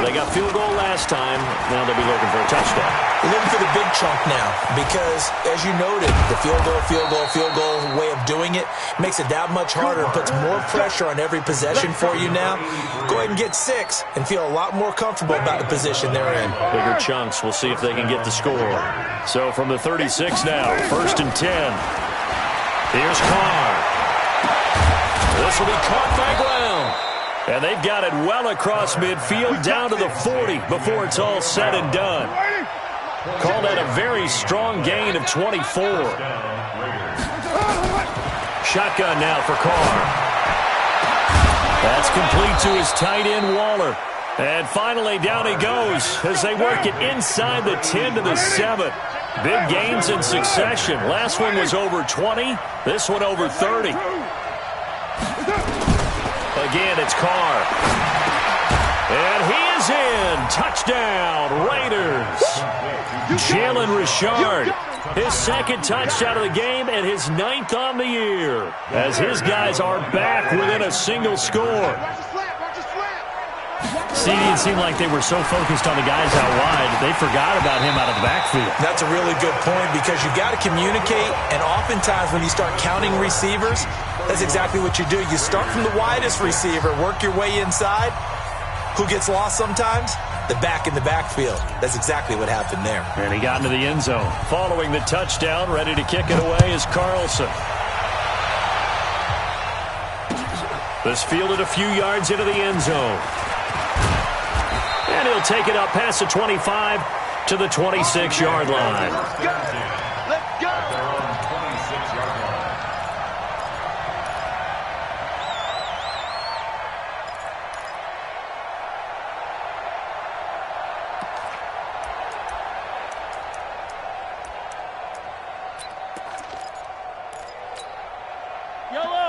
They got field goal last time. Now they'll be looking for a touchdown. They're looking for the big chunk now because, as you noted, the field goal way of doing it makes it that much harder and puts more pressure on every possession for you now. Go ahead and get 6 and feel a lot more comfortable about the position they're in. Bigger chunks. We'll see if they can get the score. So from the 36 now, 1st and 10. Here's Carr. This will be caught by ground. And they've got it well across midfield down to the 40 before it's all said and done. Call that a very strong gain of 24. Shotgun now for Carr. That's complete to his tight end, Waller. And finally, down he goes as they work it inside the 10 to the 7. Big gains in succession. Last one was over 20. This one over 30. Again, it's Carr. And he is in. Touchdown, Raiders. Jalen Richard, his second touchdown of the game and his 9th on the year, as his guys are back within a single score. CD, it seemed like they were so focused on the guys out wide, they forgot about him out of the backfield. That's a really good point because you got to communicate, and oftentimes when you start counting receivers, that's exactly what you do. You start from the widest receiver, work your way inside. Who gets lost sometimes? The back in the backfield. That's exactly what happened there. And he got into the end zone. Following the touchdown, ready to kick it away is Carlson. This fielded a few yards into the end zone. And he'll take it up past the 25 to the 26-yard line. Let's go! Their own 26-yard line.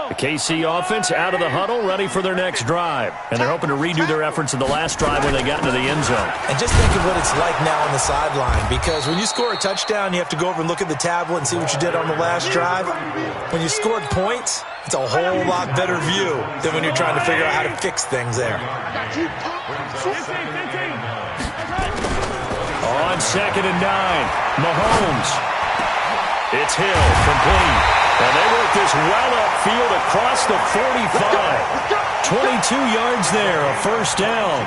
The KC offense out of the huddle, ready for their next drive. And they're hoping to redo their efforts in the last drive when they got into the end zone. And just think of what it's like now on the sideline, because when you score a touchdown, you have to go over and look at the tablet and see what you did on the last drive. When you scored points, it's a whole lot better view than when you're trying to figure out how to fix things there. On 2nd and 9, Mahomes. It's Hill, complete. And they work this well upfield across the 45. 22 yards there, a first down.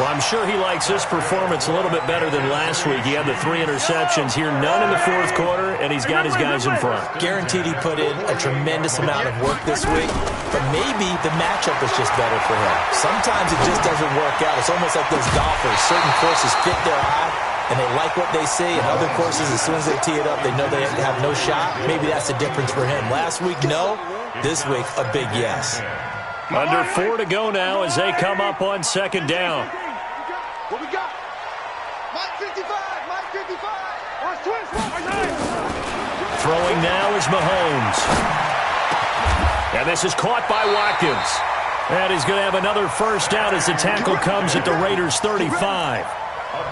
Well, I'm sure he likes this performance a little bit better than last week. He had the 3 interceptions here, none in the fourth quarter, and he's got his guys in front. Guaranteed he put in a tremendous amount of work this week, but maybe the matchup is just better for him. Sometimes it just doesn't work out. It's almost like those golfers. Certain courses fit their eye, and they like what they see, and other courses, as soon as they tee it up, they know they have no shot. Maybe that's the difference for him. Last week, no. This week, a big yes. Under 4 to go now as they come up on 2nd down. What we got? Mike 55, Mike 55. Watch twins, Throwing now is Mahomes. And this is caught by Watkins. And he's going to have another first down as the tackle comes at the Raiders' 35.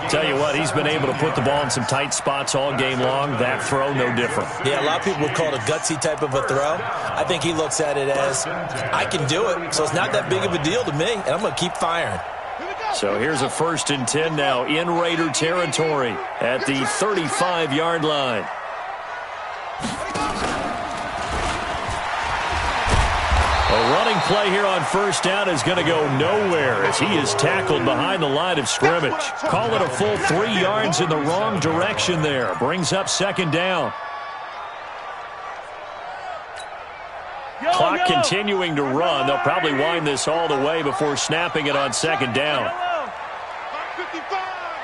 Tell you what, he's been able to put the ball in some tight spots all game long. That throw, no different. Yeah, a lot of people would call it a gutsy type of a throw. I think he looks at it as, I can do it, so it's not that big of a deal to me, and I'm going to keep firing. So here's a 1st and 10 now in Raider territory at the 35-yard line. A running play here on first down is going to go nowhere as he is tackled behind the line of scrimmage. Call it a full 3 yards in the wrong direction there. Brings up 2nd down. Clock continuing to run. They'll probably wind this all the way before snapping it on 2nd down. Mike 55,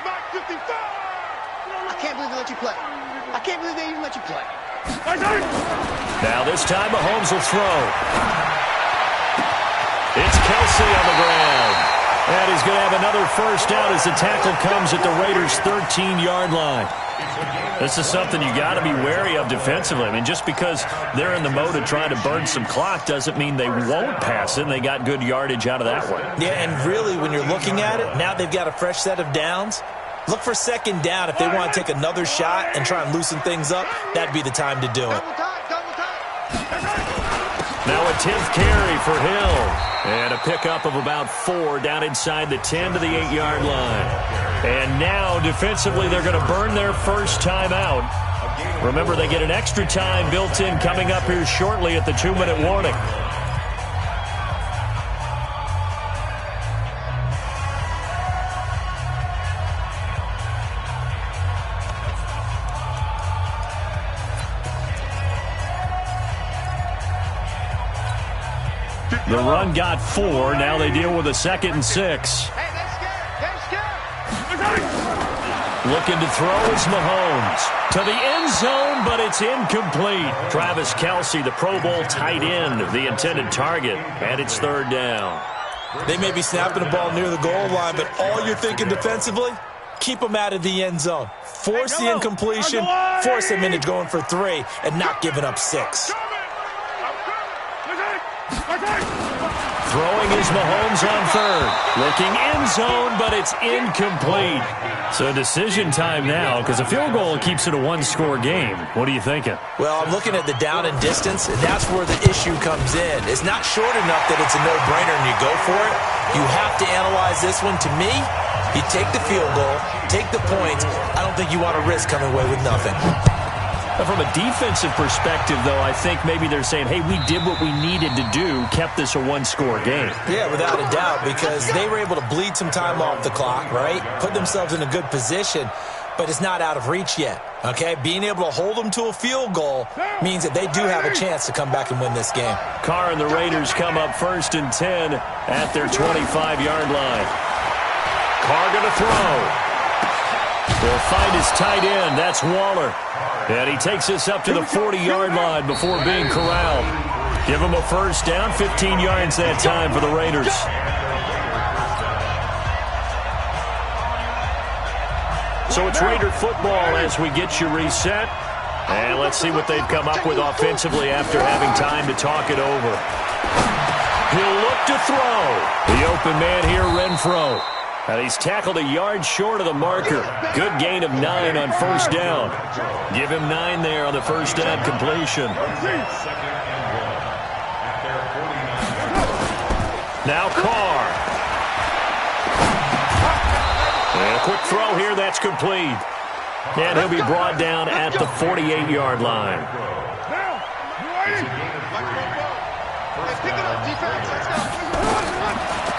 Mike 55. I can't believe they let you play. I can't believe they even let you play. Now this time Mahomes will throw. It's Kelsey on the ground. And he's going to have another first down as the tackle comes at the Raiders' 13-yard line. This is something you got to be wary of defensively. I mean, just because they're in the mode of trying to burn some clock doesn't mean they won't pass it, and they got good yardage out of that one. Yeah, and really, when you're looking at it, now they've got a fresh set of downs. Look for 2nd down. If they want to take another shot and try and loosen things up, that'd be the time to do it. Double time. Now a 10th carry for Hill. And a pickup of about 4 down inside the 10 to the 8-yard line. And now, defensively, they're going to burn their first time out. Remember, they get an extra time built in coming up here shortly at the 2-minute warning. The run got 4. Now they deal with a 2nd and 6. Hey, they're scared. Looking to throw is Mahomes. To the end zone, but it's incomplete. Travis Kelsey, the Pro Bowl tight end, the intended target, and it's 3rd down. They may be snapping the ball near the goal line, but all you're thinking defensively, keep them out of the end zone. Force the incompletion, force them into going for 3, and not giving up 6. Throwing is Mahomes on third. Looking end zone, but it's incomplete. So decision time now, because a field goal keeps it a one-score game. What are you thinking? Well, I'm looking at the down and distance, and that's where the issue comes in. It's not short enough that it's a no-brainer and you go for it. You have to analyze this one. To me, you take the field goal, take the points. I don't think you want to risk coming away with nothing. From a defensive perspective, though, I think maybe they're saying, hey, we did what we needed to do, kept this a one-score game. Yeah, without a doubt, because they were able to bleed some time off the clock, right? Put themselves in a good position, but it's not out of reach yet, okay? Being able to hold them to a field goal means that they do have a chance to come back and win this game. Carr and the Raiders come up 1st and 10 at their 25-yard line. Carr going to throw. Will find his tight end. That's Waller. And he takes us up to the 40-yard line before being corralled. Give him a first down, 15 yards that time for the Raiders. So it's Raider football as we get you reset. And let's see what they've come up with offensively after having time to talk it over. He'll look to throw. The open man here, Renfro. And he's tackled a yard short of the marker. Good gain of 9 on first down. Give him 9 there on the first down completion. Now Carr. And a quick throw here, that's complete. And he'll be brought down at the 48-yard line.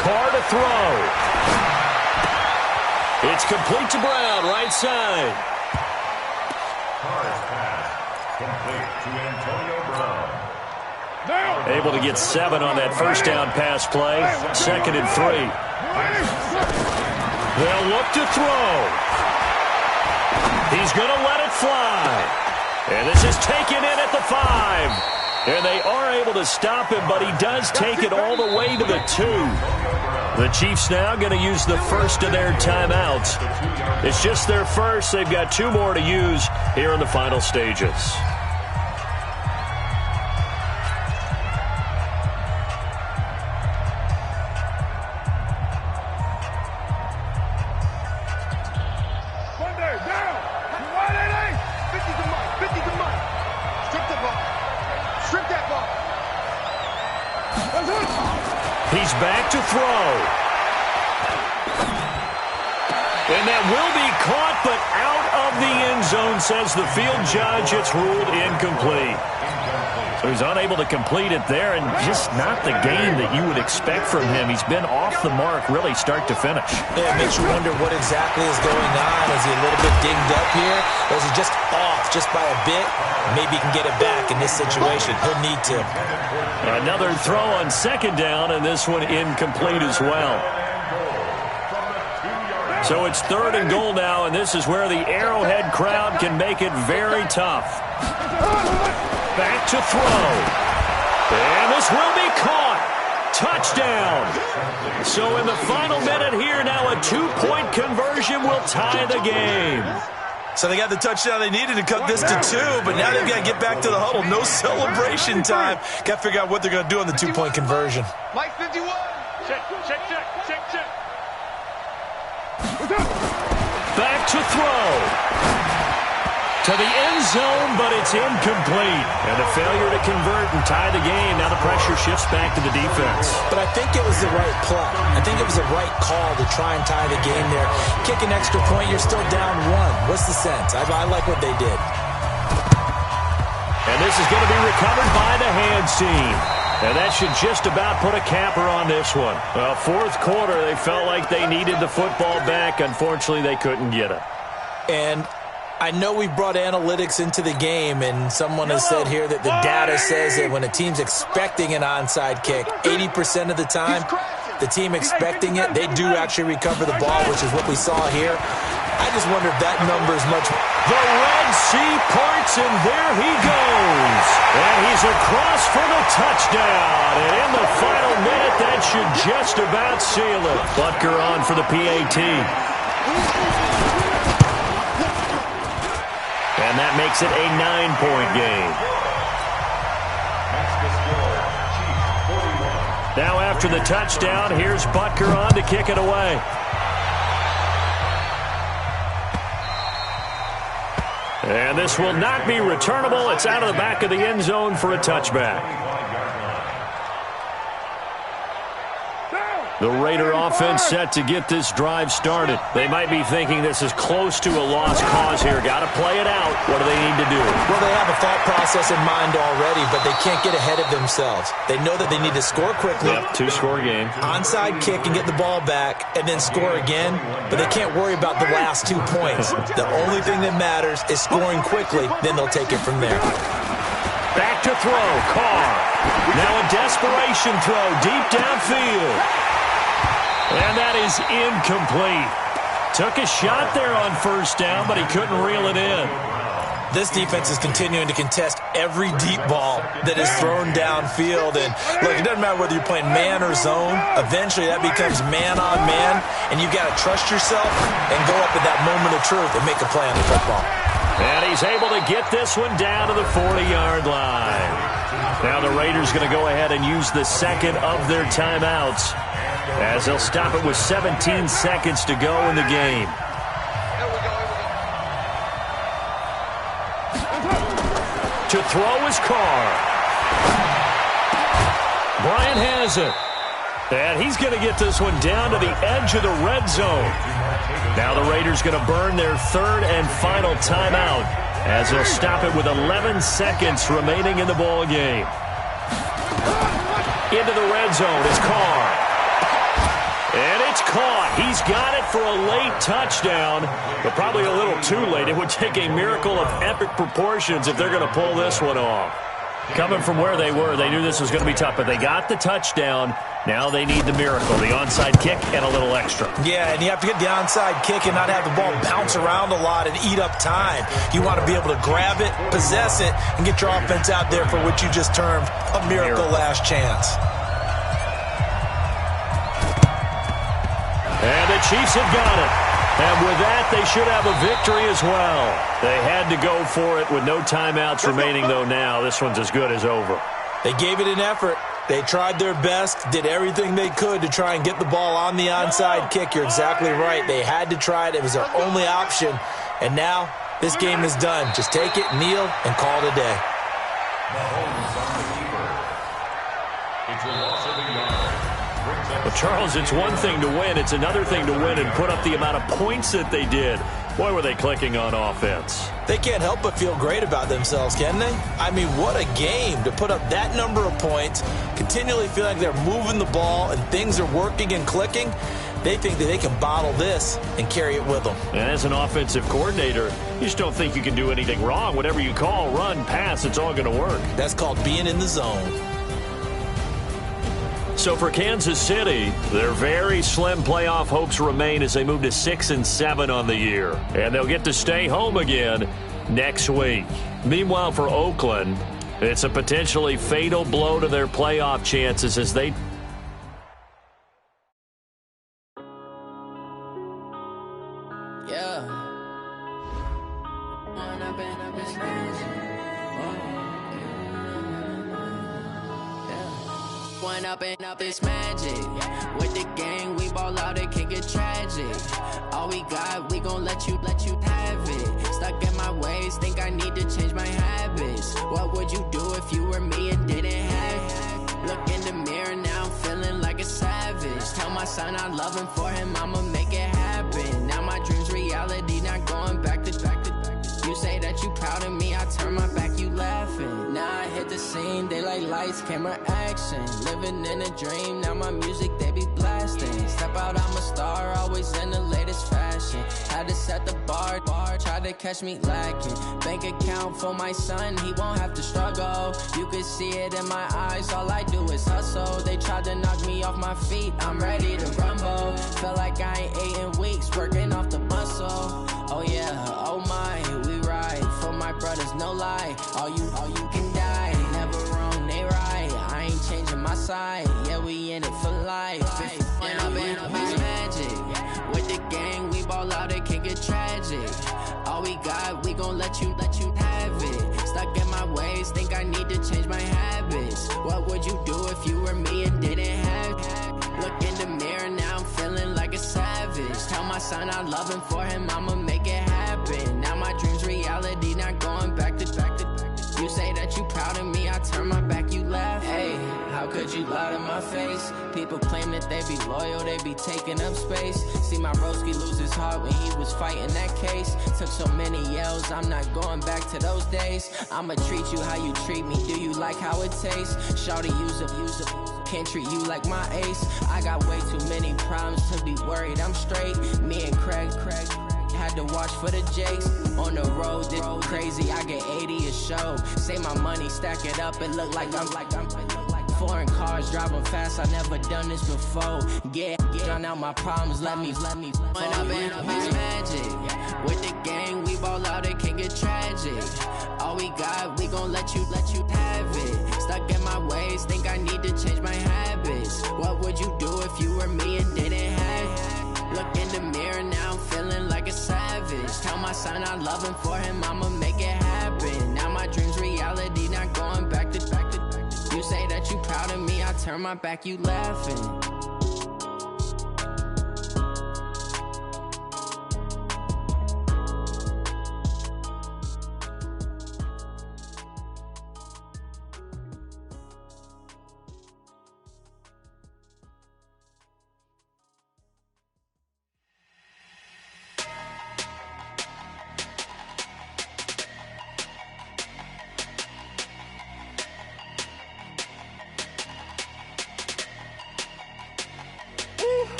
Carr to throw. It's complete to Brown, right side. Carr's pass complete to Antonio Brown. Able to get 7 on that first down pass play. 2nd and 3. They'll look to throw. He's going to let it fly. And this is taken in at the 5. And they are able to stop him, but he does take it all the way to the 2. The Chiefs now going to use the first of their timeouts. It's just their first. They've got 2 more to use here in the final stages. Sunday, down. Wide 8. 50 to Mike. 50 to Mike. Strip the ball. Strip that ball. He's back to throw. And that will be caught, but out of the end zone, says the field judge. It's ruled incomplete. So he's unable to complete it there, and just not the game that you would expect from him. He's been off the mark, really, start to finish. Yeah, it makes you wonder what exactly is going on. Is he a little bit dinged up here? Or is he just off just by a bit? Maybe he can get it back in this situation. He'll need to. Another throw on 2nd down, and this one incomplete as well. So it's 3rd and goal now, and this is where the Arrowhead crowd can make it very tough. Back to throw. And this will be caught. Touchdown. So in the final minute here, now a 2-point conversion will tie the game. So they got the touchdown they needed to cut this to 2, but now they've got to get back to the huddle. No celebration time. Got to figure out what they're going to do on the 2-point conversion. Mike 51. Check. Back to throw. To the end zone, but it's incomplete. And a failure to convert and tie the game. Now the pressure shifts back to the defense. But I think it was the right play. I think it was the right call to try and tie the game there. Kick an extra point, you're still down 1. What's the sense? I like what they did. And this is going to be recovered by the hands team. And that should just about put a capper on this one. Well, 4th quarter, they felt like they needed the football back. Unfortunately, they couldn't get it. And I know we brought analytics into the game, and someone has said here that the data says that when a team's expecting an onside kick, 80% of the time, the team expecting it, they do actually recover the ball, which is what we saw here. I just wonder if that number is much. The Red Sea parts, and there he goes. And he's across for the touchdown. And in the final minute, that should just about seal it. Butker on for the PAT. And that makes it a 9-point game. That's the score. Chiefs 41, Now after the touchdown, here's Butker on to kick it away. And this will not be returnable. It's out of the back of the end zone for a touchback. The Raider offense set to get this drive started. They might be thinking this is close to a lost cause here. Got to play it out. What do they need to do? Well, they have a thought process in mind already, but they can't get ahead of themselves. They know that they need to score quickly. Yep, two-score game. Onside kick and get the ball back and then score again, but they can't worry about the last 2 points. The only thing that matters is scoring quickly, then they'll take it from there. Back to throw, Carr. Now a desperation throw deep downfield. And that is incomplete. Took a shot there on first down, but he couldn't reel it in. This defense is continuing to contest every deep ball that is thrown downfield. And look, it doesn't matter whether you're playing man or zone. Eventually, that becomes man on man, and you've got to trust yourself and go up at that moment of truth and make a play on the football. And he's able to get this one down to the 40-yard line. Now the Raiders going to go ahead and use the second of their timeouts, as they'll stop it with 17 seconds to go in the game. To throw is Carr. Bryant has it. And he's going to get this one down to the edge of the red zone. Now the Raiders going to burn their third and final timeout, as they'll stop it with 11 seconds remaining in the ball game. Into the red zone is Carr. And it's caught. He's got it for a late touchdown, but probably a little too late. It would take a miracle of epic proportions if they're going to pull this one off. Coming from where they were, they knew this was going to be tough, but they got the touchdown. Now they need the miracle, the onside kick and a little extra. Yeah, and you have to get the onside kick and not have the ball bounce around a lot and eat up time. You want to be able to grab it, possess it, and get your offense out there for what you just termed a miracle last chance. And the Chiefs have got it. And with that, they should have a victory as well. They had to go for it with no timeouts remaining, though now. This one's as good as over. They gave it an effort. They tried their best, did everything they could to try and get the ball on the onside kick. You're exactly right. They had to try it. It was their only option. And now this game is done. Just take it, kneel, and call it a day. It's a loss of a yard. Well, Charles, it's one thing to win. It's another thing to win and put up the amount of points that they did. Boy, were they clicking on offense. They can't help but feel great about themselves, can they? I mean, what a game to put up that number of points, continually feel like they're moving the ball and things are working and clicking. They think that they can bottle this and carry it with them. And as an offensive coordinator, you just don't think you can do anything wrong. Whatever you call, run, pass, it's all going to work. That's called being in the zone. So for Kansas City, their very slim playoff hopes remain as they move to 6-7 on the year. And they'll get to stay home again next week. Meanwhile, for Oakland, it's a potentially fatal blow to their playoff chances as they... Up is magic. With the gang, we ball out, it can get tragic. All we got, we gon' let you have it. Stuck in my ways, think I need to change my habits. What would you do if you were me and didn't have it? Look in the mirror, now I'm feeling like a savage. Tell my son I love him, for him I'ma make it happen. Now my dream's reality, not going back to. You say that you proud of me, I turn my back, you laughing. Now I hit the scene, they like lights, camera, action. Living in a dream, now my music, they be blasting. Step out, I'm a star, always in the latest fashion. Had to set the bar, try to catch me lacking. Bank account for my son, he won't have to struggle. You can see it in my eyes, all I do is hustle. They tried to knock me off my feet, I'm ready to rumble. Feel like I ain't ate in weeks, working off the muscle. Oh yeah, oh my, we ride for my brothers, no lie. All you can die, never wrong, they right. I ain't changing my side, yeah, we in it for life. And I've been magic. With the gang, we ball out, it can get tragic. All we got, we gon' let you have it. Stuck in my ways, think I need to change my habits. What would you do if you were me and didn't have it? son, I love him, for him, I'ma make it happen. Now my dream's reality, not going back to. You say that you proud of me, I turn my back, you laugh. Hey, how could you lie to my face? People claim that they be loyal, they be taking up space. See my broski lose his heart when he was fighting that case. Took so many yells, I'm not going back to those days. I'ma treat you how you treat me, do you like how it tastes? Shawty, use up, can't treat you like my ace. I got way too many problems to be worried, I'm straight. Me and Craig had to watch for the Jakes. On the road, this crazy, I get 80 a show. Say my money, stack it up, it look like I'm foreign cars, driving fast, I never done this before. Drown out my problems, let me When up in his magic. With the gang, we ball out, it can get tragic. All we got, we gon' let you have it. Stuck in my ways, think I need to change my habits. What would you do if you were me and didn't have it? Look in the mirror, now I'm feeling like a savage. Tell my son I love him, for him, I'ma make it happen. Now my dream's reality, not going back to. You say that you proud of me, I turn my back, you laughing.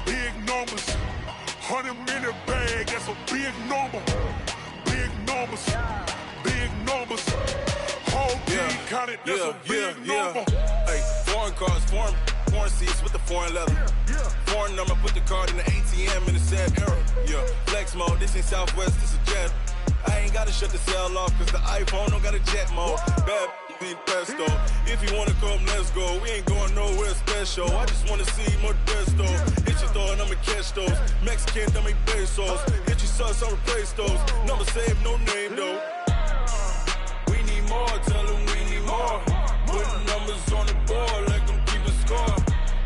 Big numbers, 100-minute bag, that's a big number. Big numbers, whole team counted, that's a big number. Hey, foreign cars, foreign seats with the foreign leather. Foreign number, put the card in the ATM in the sad era. Yeah, flex mode, this ain't Southwest, this a jet. I ain't gotta shut the cell off, cause the iPhone don't got a jet mode. Bad need pesto. If you wanna come, let's go. We ain't going nowhere special. I just wanna see more desto. Hit your thought, I'ma catch those. Mexican, dummy pesos. Hit your sus, I'll replace those. Number saved, no name though. We need more, tell them we need more. Putting numbers on the board, like them keep a score.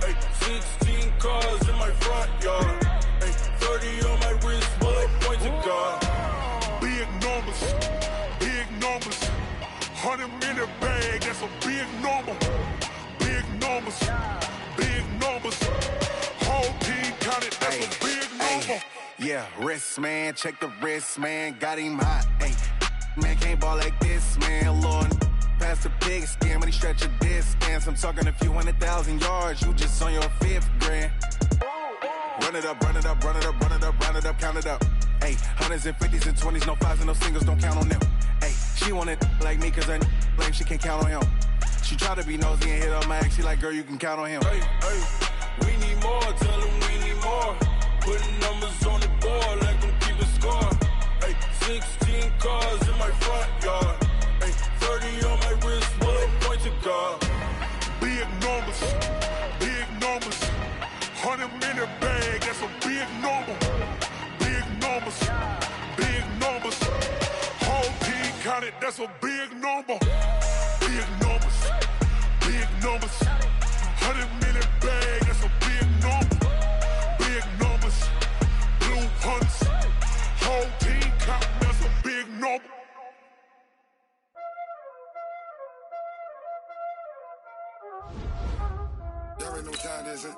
Hey, 16 cars in my front yard. Hey, 30 on my wrist, bullet pointed car. Big numbers, 100-minute bag, that's a big number. Big numbers, whole team counted, that's a big number. Yeah, wrist man, check the wrist man, got him hot. Ay, man can't ball like this, man. Lord, past the pig skin when he stretch a distance. I'm talking a few 100,000 yards, you just on your 5th grand. Run it up, count it up. Ay, hundreds and 50s and 20s, no 5s and no singles, don't count on them. Ay, she want it like me, cause her blame, she can't count on him. She try to be nosy and hit up my ex, she like, girl, you can count on him. Hey, we need more, tell them we need more. Putting numbers on the board, like them keep a score. Hey, 16 cars in my front yard. Hey, 30 on my wrist, bullet pointed car. Big numbers, 100-minute bag, that's a big number. Big numbers, whole team counted, that's a big number. Big numbers, 100-minute bag, that's a big number. Big numbers, blue hunts, whole team counted, that's a big number. There ain't no time, is it?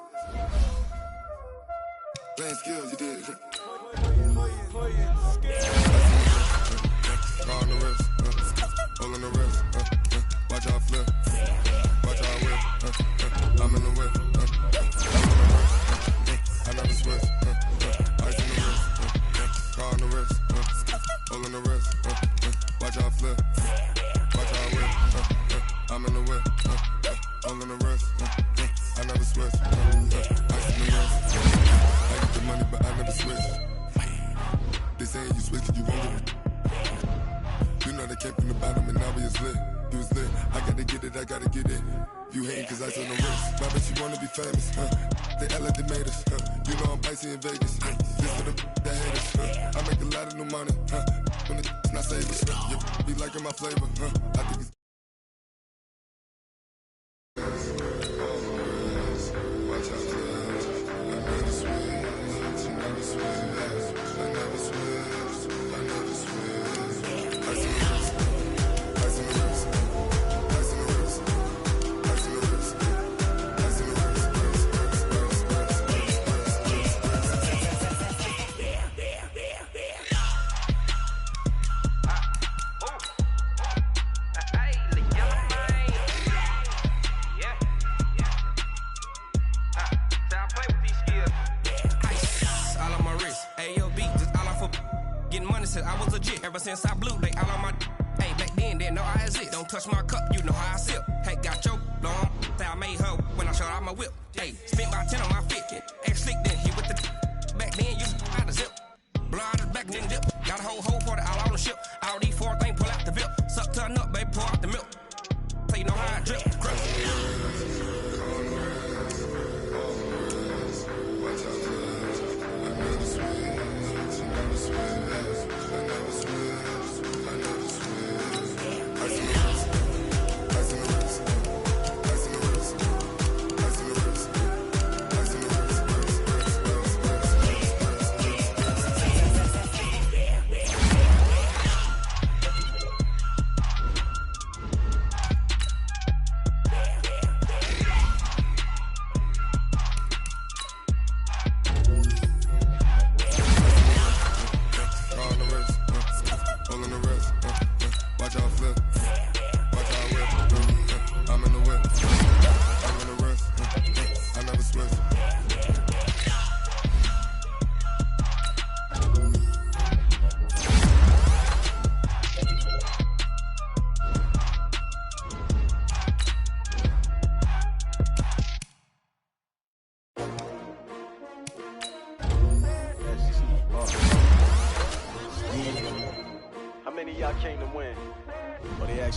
Playing skills, you did. On the wrist, all on the wrist, watch out flip, watch out whip, I'm in the whip, I never switch, ice in the wrist, car on the wrist, all on the wrist, watch out flip, watch out whip, I'm in the whip, all on the wrist, I never switch, ice in the wrist, I get the money but I never switch. They saying you switch, you won't get it. You know they came from the bottom and now we is lit. You was lit, I gotta get it. You hating cause I on the wrist. Why bet you wanna be famous, They act like they made us, You know I'm icy in Vegas, This for the that hate us, I make a lot of new money, When it's not savers, You be liking my flavor, I think it's watch out, inside blue, they all on my. Hey, back then, didn't know I exist. Don't touch my cup, you know how I sip. Hey, got your long. Say I made her when I showed out my whip. Hey, spent about 10 on my fit. Ex-slick, then hit with the. Back then, you out the zip. Blow out the back, then dip. Got a whole for the all on the ship. All these 4 things, pull out the VIP. Suck to a nut, baby, pour out the milk. So you know how I drip.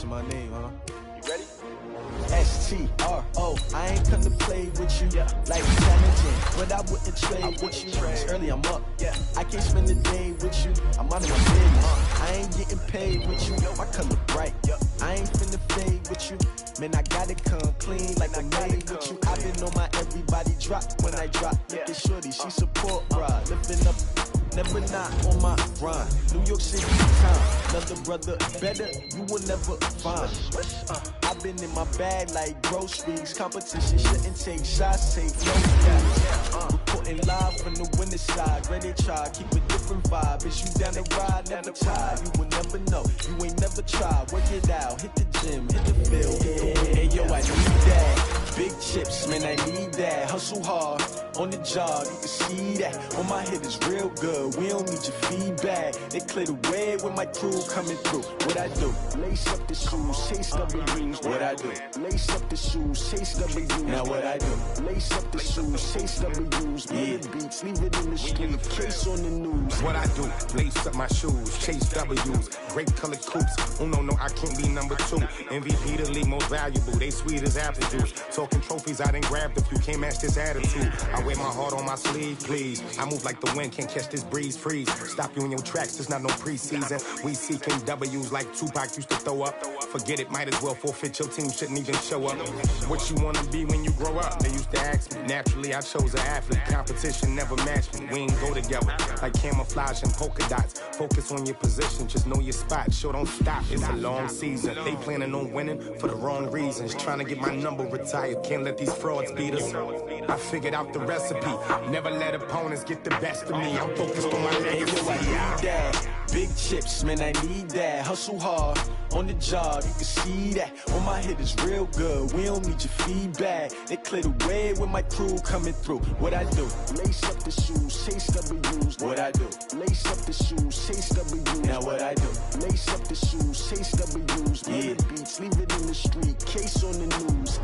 My name, huh? You ready? S-T-R-O. I ain't come to play with you like challenging, but I wouldn't trade with you. It's early, I'm up. I can't spend the day with you. I'm out of my business. I ain't getting paid with you. My color bright. I ain't finna fade with you. Man, I gotta come clean like I made with you. I've been on my everybody drop when I drop. Look at shorty, she support ride. Lifting up. Never not on my grind. New York City time. Another brother better, you will never find. I've been in my bag like groceries. Competition shouldn't take shots, take no shots. Reporting live from the winning side. Ready to try, keep a different vibe. Is you down the ride, never tired. You will never know, you ain't never tried. Work it out, hit the gym, hit the field. Hey yo, I need that. Big chips, man, I need that. Hustle hard, on the job, you can see that. On my head is real good, we don't need your feedback. They clear the way with my crew coming through. What I do? Lace up the shoes, chase W's. What I do? Lace up the shoes, chase W's. Now what I do? Lace up the shoes, chase W's. Big beats, leave it in the street, case on the news. What I do? Lace up my shoes, chase W's. Great colored coops. Oh no, I can't be number 2. MVP the league most valuable. They sweet as apple juice. Talking trophies, I done grabbed a few. Can't match this attitude. I wear my heart on my sleeve, please. I move like the wind, can't catch this breeze. Freeze. Stop you in your tracks, there's not no preseason. We seeking W's like Tupac used to throw up. Forget it, might as well forfeit. Your team shouldn't even show up. What you wanna be when you grow up? They used to ask me. Naturally, I chose an athlete. Competition never matched me. We ain't go together like camouflage and polka dots. Focus on your position, just know your spot. Sure, don't stop. It's a long season. They planning on winning for the wrong reasons. Trying to get my number retired. Can't let these frauds beat us. I figured out the recipe. Never let opponents get the best of me. I'm focused on my legacy. I need that. Big chips, man, I need that. Hustle hard, on the job, you can see that. On my head is real good, we don't need your feedback. They clear the way with my crew coming through. What I do? Lace up the shoes, chase W's. What I do? Lace up the shoes, chase W's. Now what I do? Lace up the shoes, chase W's. Big beats, leave it in the street, case on the news.